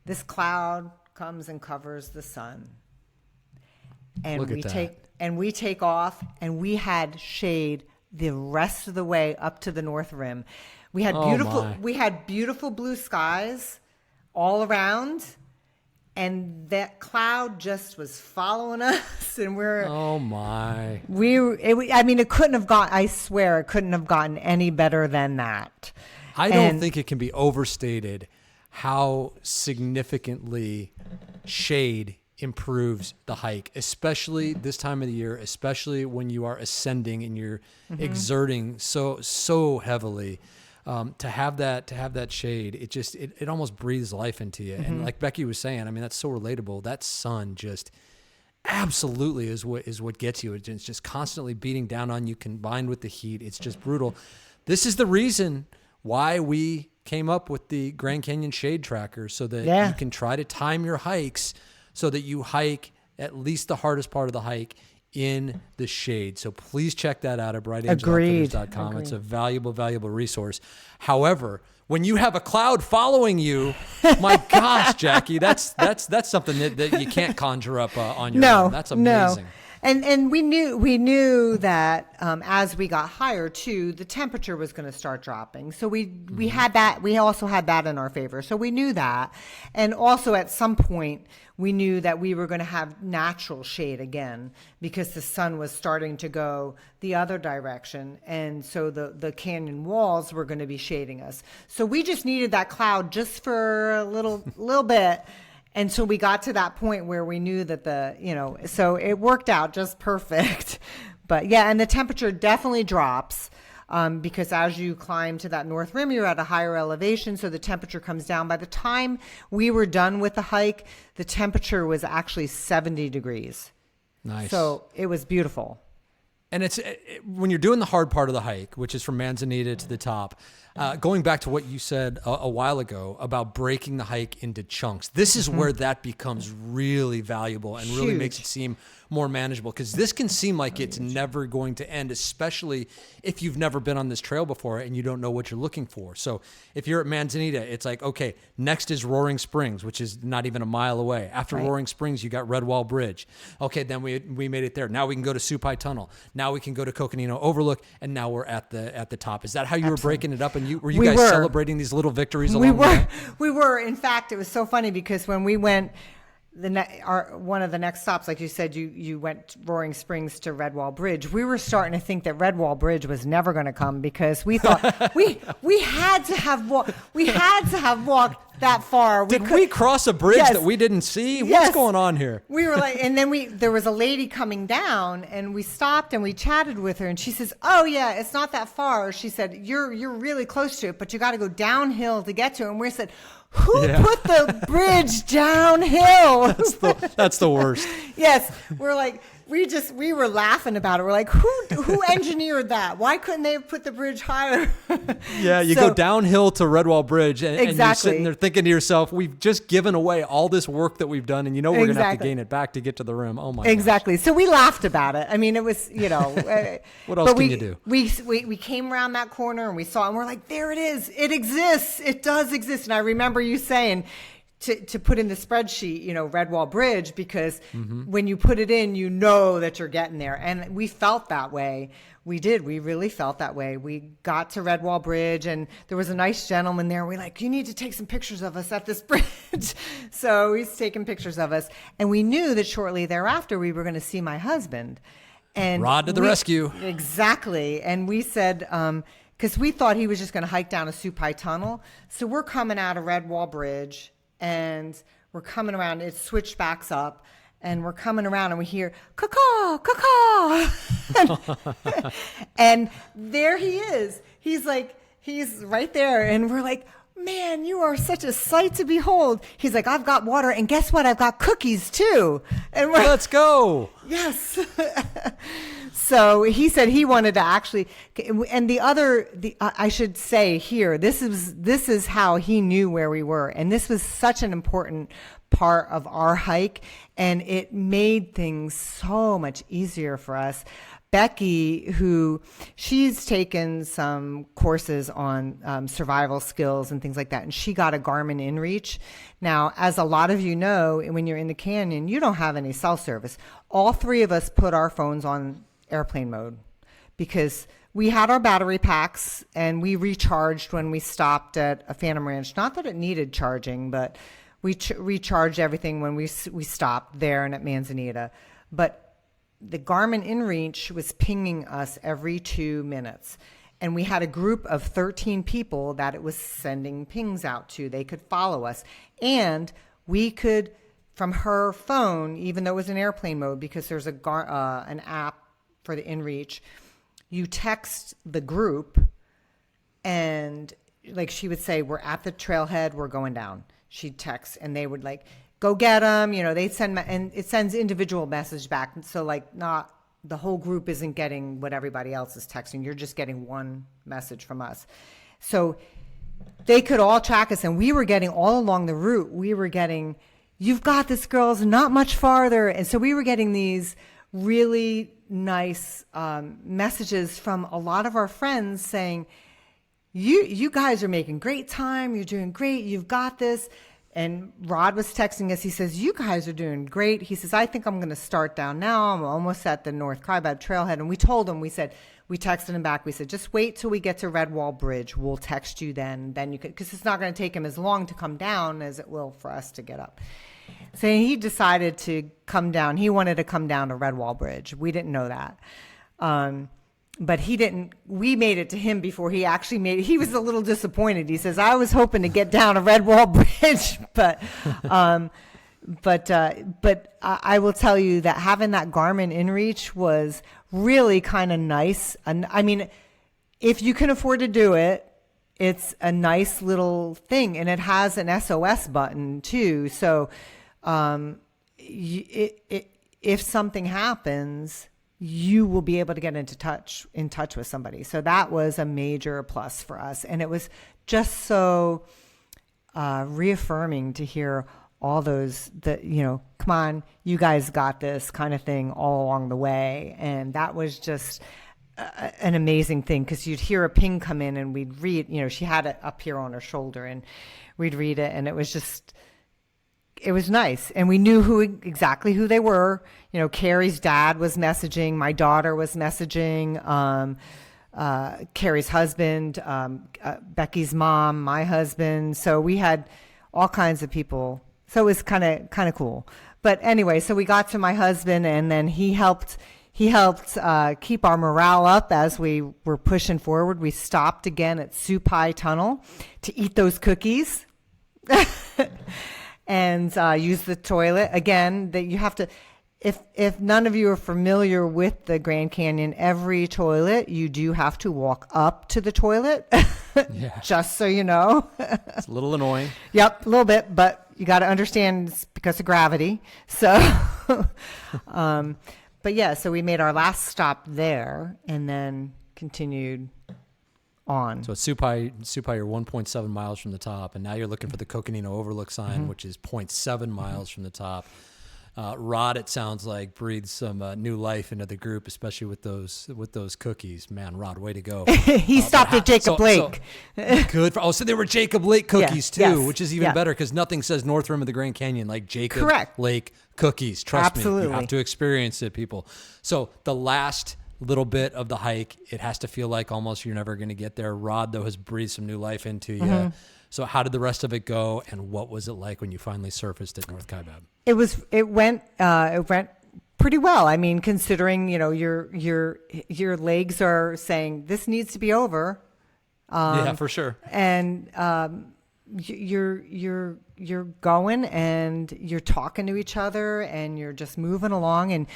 this cloud comes and covers the sun, and we take off, and we had shade the rest of the way up to the North Rim. We had beautiful blue skies all around, and that cloud just was following us, and it couldn't have gone. I swear, it couldn't have gotten any better than that. I don't think it can be overstated how significantly shade improves the hike, especially this time of the year, especially when you are ascending and you're exerting so heavily. To have that shade, it almost breathes life into you. And like Becky was saying, I mean, that's so relatable. That sun just absolutely is what gets you. It's just constantly beating down on you, combined with the heat. It's just brutal. This is the reason why we came up with the Grand Canyon Shade Tracker, so that you can try to time your hikes so that you hike at least the hardest part of the hike in the shade. So please check that out at brightangeloutfitters.com. It's a valuable resource. However, when you have a cloud following you, my gosh, Jackie, that's something that you can't conjure up on your own. That's amazing. No. And we knew that as we got higher too, the temperature was going to start dropping. So we had that. We also had that in our favor. So we knew that, and also at some point we knew that we were going to have natural shade again, because the sun was starting to go the other direction, and so the canyon walls were going to be shading us. So we just needed that cloud just for a little bit. And so we got to that point where we knew that so it worked out just perfect. But yeah, and the temperature definitely drops because as you climb to that North Rim, you're at a higher elevation, so the temperature comes down. By the time we were done with the hike, the temperature was actually 70 degrees. Nice. So it was beautiful. And when you're doing the hard part of the hike, which is from Manzanita to the top, going back to what you said a while ago about breaking the hike into chunks, this is where that becomes really valuable and really makes it seem more manageable, because this can seem like it's never going to end, especially if you've never been on this trail before and you don't know what you're looking for. So if you're at Manzanita, it's like, okay, next is Roaring Springs, which is not even a mile away. After Roaring Springs, you got Redwall Bridge. Okay, then we made it there. Now we can go to Supai Tunnel. Now we can go to Coconino Overlook, and now we're at the top. Is that how you were breaking it up? And were you guys celebrating these little victories along the way? We were. In fact, it was so funny because when we went one of the next stops, like you said, you went Roaring Springs to Redwall Bridge. We were starting to think that Redwall Bridge was never going to come, because we thought we had to have walked that far. Did we cross a bridge that we didn't see? What's going on here? We were like, and then there was a lady coming down, and we stopped and we chatted with her, and she says, "Oh yeah, it's not that far." She said, "You're really close to it, but you got to go downhill to get to it." And we said, "Who put the bridge downhill?" That's the worst. Yes, we're like, we were laughing about it. We're like, who engineered that? Why couldn't they have put the bridge higher? Yeah, you go downhill to Redwall Bridge, and you're sitting there thinking to yourself, we've just given away all this work that we've done, and we're going to have to gain it back to get to the rim. Oh my Exactly. gosh. So we laughed about it. I mean, it was, what else can you do? We came around that corner and we saw it, and we're like, there it is. It exists. It does exist. And I remember you saying, to put in the spreadsheet, Redwall Bridge, because when you put it in, you know that you're getting there. And we felt that way. We did. We really felt that way. We got to Redwall Bridge, and there was a nice gentleman there. We're like, you need to take some pictures of us at this bridge. So he's taking pictures of us. And we knew that shortly thereafter, we were going to see my husband. And Rod to the rescue. Exactly. And we said, because we thought he was just going to hike down a Supai Tunnel. So we're coming out of Redwall Bridge, and we're coming around. It switchbacks up, and we're coming around, and we hear caw caw, and there he is. He's like he's right there, and we're like, man, you are such a sight to behold. He's like, I've got water, and guess what? I've got cookies too. And we're Let's go. Yes. So he said he wanted to actually, and I should say here, this is how he knew where we were, and this was such an important part of our hike, and it made things so much easier for us. Becky, she's taken some courses on survival skills and things like that, and she got a Garmin InReach. Now, as a lot of you know, when you're in the canyon, you don't have any cell service. All three of us put our phones on airplane mode because we had our battery packs, and we recharged when we stopped at a Phantom Ranch. Not that it needed charging, but we recharged everything when we stopped there and at Manzanita. But the Garmin InReach was pinging us every 2 minutes. And we had a group of 13 people that it was sending pings out to. They could follow us. And we could, from her phone, even though it was in airplane mode, because there's an app for the InReach, you text the group, and like she would say, we're at the trailhead, we're going down. She'd text, and they would like, go get them. They'd send, and it sends individual message back. So like not the whole group isn't getting what everybody else is texting. You're just getting one message from us. So they could all track us, and we were getting all along the route. We were getting, you've got this, girls, not much farther. And so we were getting these really nice messages from a lot of our friends saying, you guys are making great time. You're doing great. You've got this. And Rod was texting us. He says, you guys are doing great. He says, I think I'm going to start down now. I'm almost at the North Kaibab trailhead. And we told him, we texted him back. We said, just wait till we get to Red Wall Bridge. We'll text you then. Then you could, because it's not going to take him as long to come down as it will for us to get up. So he decided to come down. He wanted to come down to Red Wall Bridge. We didn't know that. But he didn't, we made it to him before he actually made it. He was a little disappointed. He says, I was hoping to get down to Red Wall Bridge, but I will tell you that having that Garmin InReach was really kind of nice. And I mean, if you can afford to do it, it's a nice little thing, and it has an SOS button too. So, if something happens, you will be able to get in touch with somebody. So that was a major plus for us. And it was just so reaffirming to hear all those, come on, you guys got this kind of thing all along the way. And that was just an amazing thing, because you'd hear a ping come in and we'd read, she had it up here on her shoulder, and we'd read it, and it was just, it was nice. And we knew exactly who they were. Carrie's dad was messaging. My daughter was messaging. Carrie's husband, Becky's mom, my husband. So we had all kinds of people. So it was kind of cool. But anyway, so we got to my husband, and then he helped keep our morale up as we were pushing forward. We stopped again at Supai Tunnel to eat those cookies. And use the toilet again. That you have to, if none of you are familiar with the Grand Canyon, every toilet you do have to walk up to the toilet. Yeah. Just so you know. It's a little annoying. Yep, a little bit, but you got to understand it's because of gravity. So, but yeah, so we made our last stop there, and then continued on. So at Supai, you're 1.7 miles from the top, and now you're looking for the Coconino Overlook sign, which is 0.7 miles from the top. Rod, it sounds like, breathed some new life into the group, especially with those cookies. Man, Rod, way to go! He stopped at Jacob Lake. Good. So they were Jacob Lake cookies too, yes, which is even better, because nothing says North Rim of the Grand Canyon like Jacob Lake cookies. Trust me, you have to experience it, people. So the last little bit of the hike, it has to feel like almost you're never going to get there. Rod, though, has breathed some new life into you. So how did the rest of it go, and what was it like when you finally surfaced at North Kaibab? It went pretty well. I mean, considering your legs are saying this needs to be over. Yeah, for sure. And you're going, and you're talking to each other, and you're just moving along, and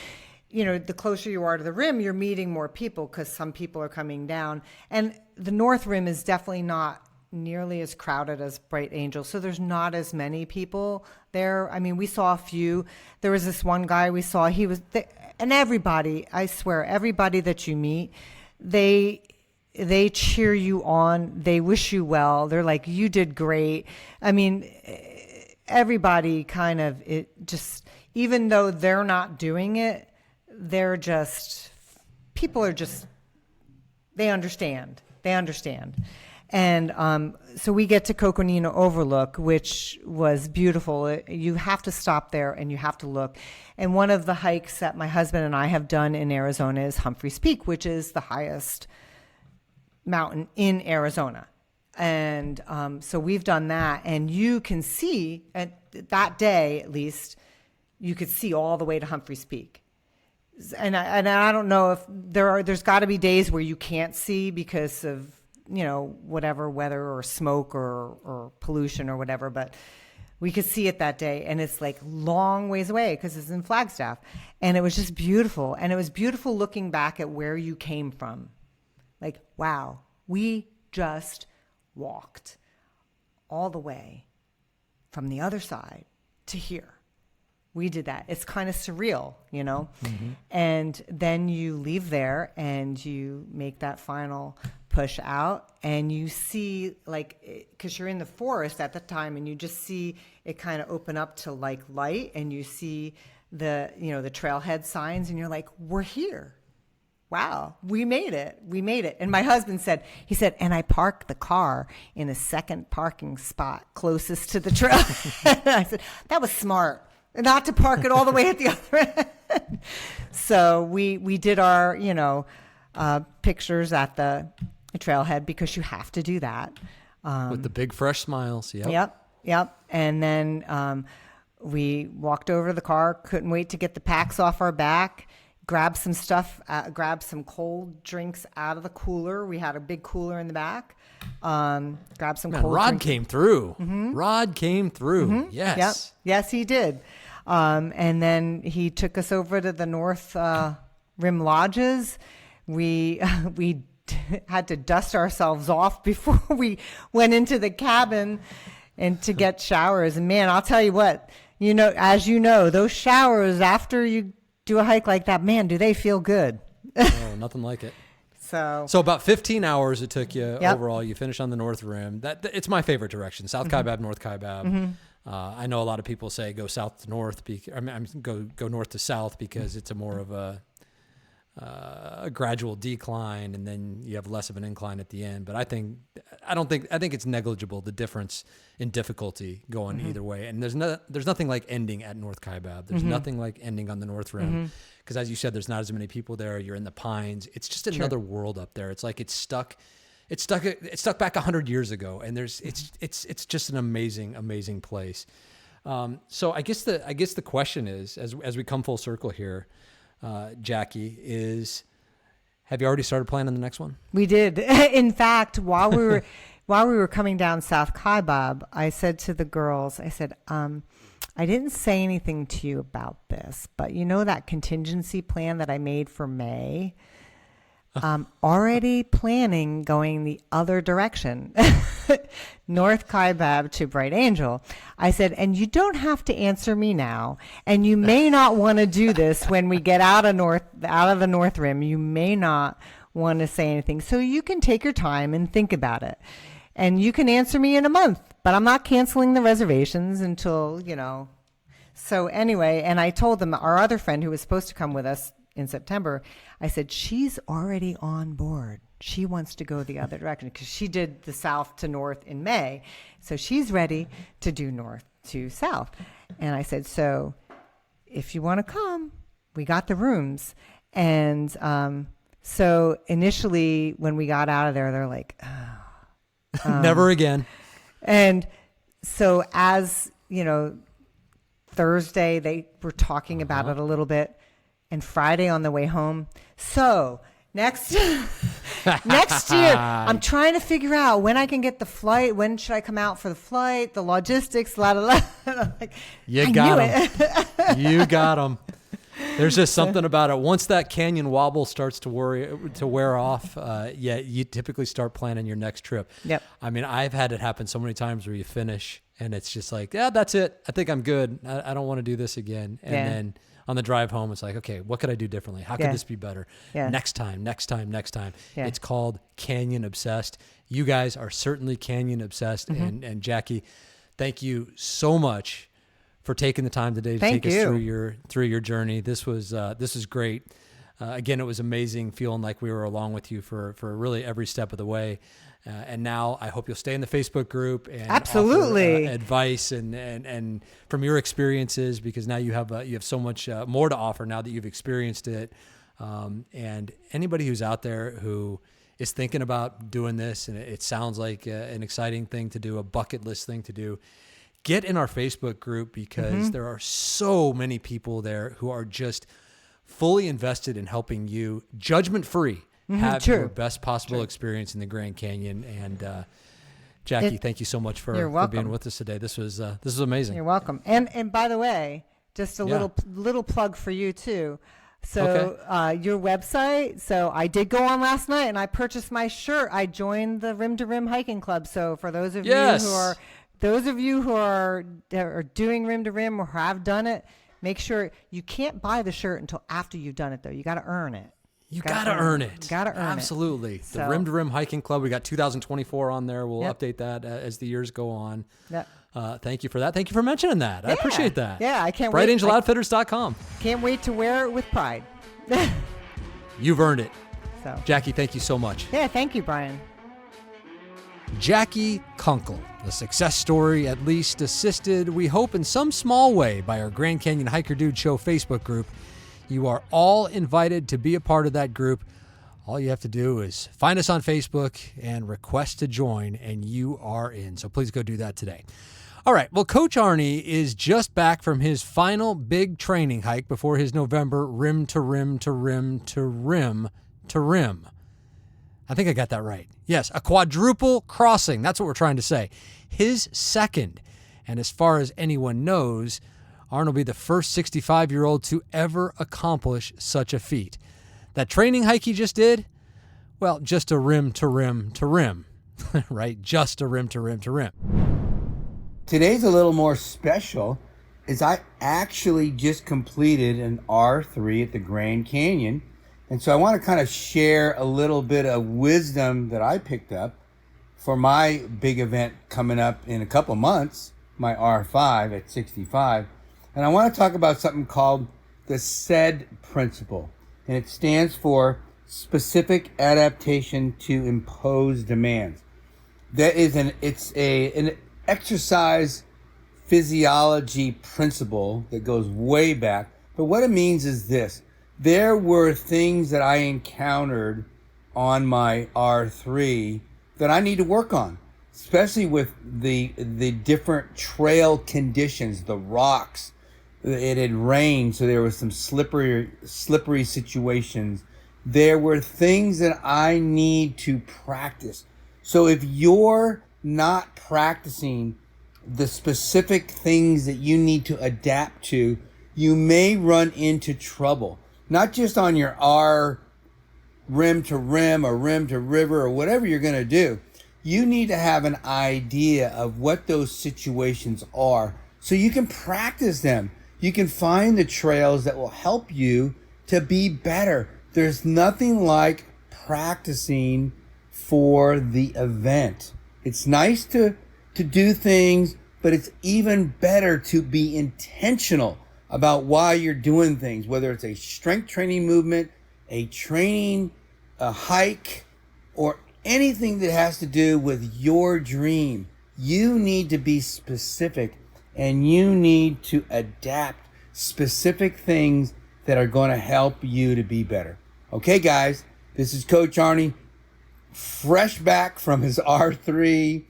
the closer you are to the rim, you're meeting more people because some people are coming down. And the North Rim is definitely not nearly as crowded as Bright Angel. So there's not as many people there. I mean, we saw a few. There was this one guy we saw. And everybody, I swear, everybody that you meet, they cheer you on. They wish you well. They're like, you did great. I mean, everybody kind of, even though they're not doing it, people are just, they understand. And so we get to Coconino Overlook, which was beautiful. You have to stop there and you have to look. And one of the hikes that my husband and I have done in Arizona is Humphreys Peak, which is the highest mountain in Arizona. And so we've done that. And you can see, that day at least, you could see all the way to Humphreys Peak. And I don't know if there's got to be days where you can't see because of, whatever weather or smoke or pollution or whatever, but we could see it that day. And it's like long ways away because it's in Flagstaff. And it was just beautiful. And it was beautiful looking back at where you came from. Like, wow, we just walked all the way from the other side to here. We did that. It's kind of surreal, Mm-hmm. And then you leave there and you make that final push out and you see, like, because you're in the forest at the time and you just see it kind of open up to like light and you see the trailhead signs and you're like, we're here. Wow, we made it. And my husband said, and I parked the car in a second parking spot closest to the trail. I said, that was smart. Not to park it all the way at the other end. So we did our, pictures at the trailhead because you have to do that. With the big fresh smiles. Yep. And then we walked over to the car, couldn't wait to get the packs off our back, grab some stuff, grab some cold drinks out of the cooler. We had a big cooler in the back. Grab some cold Rod drinks. came through. Mm-hmm. Rod came through. Mm-hmm. Yes. Yep. Yes, he did. And then he took us over to the North Rim Lodges. We had to dust ourselves off before we went into the cabin and to get showers. And man, I'll tell you what, as you know, those showers after you do a hike like that, man, do they feel good. Oh, nothing like it. So about 15 hours it took you Yep. overall. You finished on the North Rim. It's my favorite direction, South Mm-hmm. Kaibab, North Kaibab. Mm-hmm. I know a lot of people say go south to north. Go north to south because it's a more of a gradual decline, and then you have less of an incline at the end. But I think it's negligible, the difference in difficulty going Mm-hmm. either way. And there's nothing like ending at North Kaibab. There's Mm-hmm. nothing like ending on the North Rim because, as you said, there's not as many people there. You're in the pines. It's just another world up there. It's like it's stuck back 100 years ago, and it's just an amazing place. So I guess the question is, as we come full circle here, Jackie, is have you already started planning the next one? we did. In fact, while we were coming down South Kaibab, I said to the girls, I didn't say anything to you about this, but that contingency plan that I made for May, already planning going the other direction, North Kaibab to Bright Angel. I said, and you don't have to answer me now, and you may not want to do this when we get out of the North Rim. You may not want to say anything, so you can take your time and think about it, and you can answer me in a month. But I'm not canceling the reservations until So anyway, and I told them our other friend who was supposed to come with us in September, I said, she's already on board. She wants to go the other direction because she did the south to north in May. So she's ready to do north to south. And I said, so if you want to come, we got the rooms. And so initially when we got out of there, they're like, oh. Never again. And so as, Thursday, they were talking about it a little bit. And Friday on the way home. So next year, I'm trying to figure out when I can get the flight. When should I come out for the flight? The logistics, la la la. Like, You got them. You got them. There's just something about it. Once that canyon wobble starts to wear off, you typically start planning your next trip. Yep. I mean, I've had it happen so many times where you finish and it's just like, yeah, that's it. I think I'm good. I don't want to do this again. And then on the drive home, it's like, okay, what could I do differently? How could this be better? Yeah. Next time. Yeah. It's called Canyon Obsessed. You guys are certainly Canyon Obsessed. Mm-hmm. And Jackie, thank you so much for taking the time today to Thank take you. us through your journey. This was great. Again, it was amazing feeling like we were along with you for really every step of the way. And now I hope you'll stay in the Facebook group and Absolutely. offer, advice and from your experiences, because now you have so much more to offer now that you've experienced it. And anybody who's out there who is thinking about doing this, and it sounds like an exciting thing to do, a bucket list thing to do, get in our Facebook group, because there are so many people there who are just fully invested in helping you, judgment-free, have your best possible experience in the Grand Canyon. And Jackie, thank you so much for being with us today. This was amazing. You're welcome. And by the way, just a little plug for you too. So your website. So I did go on last night and I purchased my shirt. I joined the Rim to Rim Hiking Club. So for those of you who are doing Rim to Rim or have done it, make sure you can't buy the shirt until after you've done it, though. You got to earn it. You got to earn it. Got to earn it. Absolutely. The Rim to Rim Hiking Club. We got 2024 on there. We'll update that as the years go on. Yep. Thank you for that. Thank you for mentioning that. I appreciate that. Yeah, I can't wait. BrightAngelOutfitters.com. Can't wait to wear it with pride. You've earned it. So, Jackie, thank you so much. yeah, thank you, Brian. Jackie Kunkel, the success story at least assisted, we hope in some small way, by our Grand Canyon Hiker Dude Show Facebook group. You are all invited to be a part of that group. All you have to do is find us on Facebook and request to join, and you are in. So please go do that today. All right. Well, Coach Arnie is just back from his final big training hike before his November rim to rim to rim to rim to rim. I think I got that right. Yes, a quadruple crossing. That's what we're trying to say. His second. And as far as anyone knows, Arnold will be the first 65-year-old to ever accomplish such a feat. That training hike he just did, well, just a rim to rim to rim, right? Just a rim to rim to rim. Today's a little more special, as I actually just completed an R3 at the Grand Canyon. And so I want to kind of share a little bit of wisdom that I picked up for my big event coming up in a couple months, my R5 at 65. And I want to talk about something called the SAID principle. And it stands for specific adaptation to imposed demands. That is an exercise physiology principle that goes way back. But what it means is this. There were things that I encountered on my R3 that I need to work on, especially with the different trail conditions, the rocks. It had rained, so there was some slippery situations. There were things that I need to practice. So if you're not practicing the specific things that you need to adapt to, you may run into trouble. Not just on your R rim to rim or rim to river or whatever you're going to do. You need to have an idea of what those situations are so you can practice them. You can find the trails that will help you to be better. There's nothing like practicing for the event. It's nice to do things, but it's even better to be intentional about why you're doing things, whether it's a strength training movement, a hike, or anything that has to do with your dream. You need to be specific, and you need to adapt specific things that are going to help you to be better. Okay, guys, this is Coach Arnie, fresh back from his R3,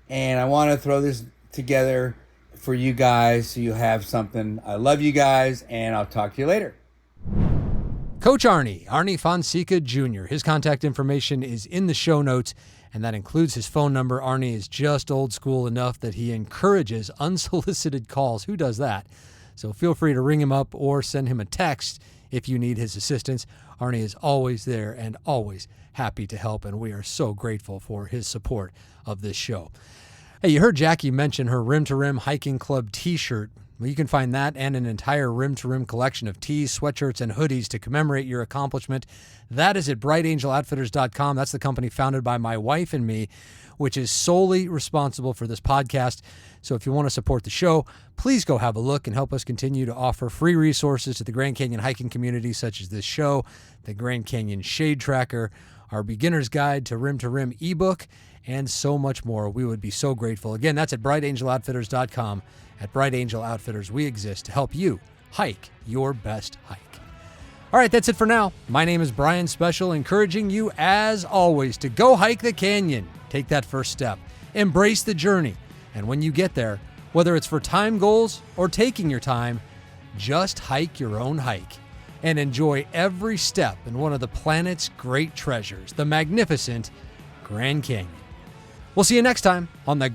and I want to throw this together for you guys so you have something. I love you guys, and I'll talk to you later. Coach Arnie Fonseca Jr. His contact information is in the show notes, and that includes his phone number. Arnie is just old school enough that he encourages unsolicited calls. Who does that? So feel free to ring him up or send him a text if you need his assistance. Arnie is always there and always happy to help, and we are so grateful for his support of this show. Hey, you heard Jackie mention her Rim to Rim Hiking Club t-shirt. Well, you can find that and an entire Rim to Rim collection of tees, sweatshirts, and hoodies to commemorate your accomplishment. That is at brightangeloutfitters.com. That's the company founded by my wife and me, which is solely responsible for this podcast. So if you want to support the show, please go have a look and help us continue to offer free resources to the Grand Canyon hiking community, such as this show, the Grand Canyon Shade Tracker, our Beginner's Guide to Rim ebook, and so much more. We would be so grateful. Again, that's at brightangeloutfitters.com. At Bright Angel Outfitters, we exist to help you hike your best hike. All right, that's it for now. My name is Brian Special, encouraging you, as always, to go hike the canyon. Take that first step. Embrace the journey. And when you get there, whether it's for time goals or taking your time, just hike your own hike and enjoy every step in one of the planet's great treasures, the magnificent Grand Canyon. We'll see you next time on the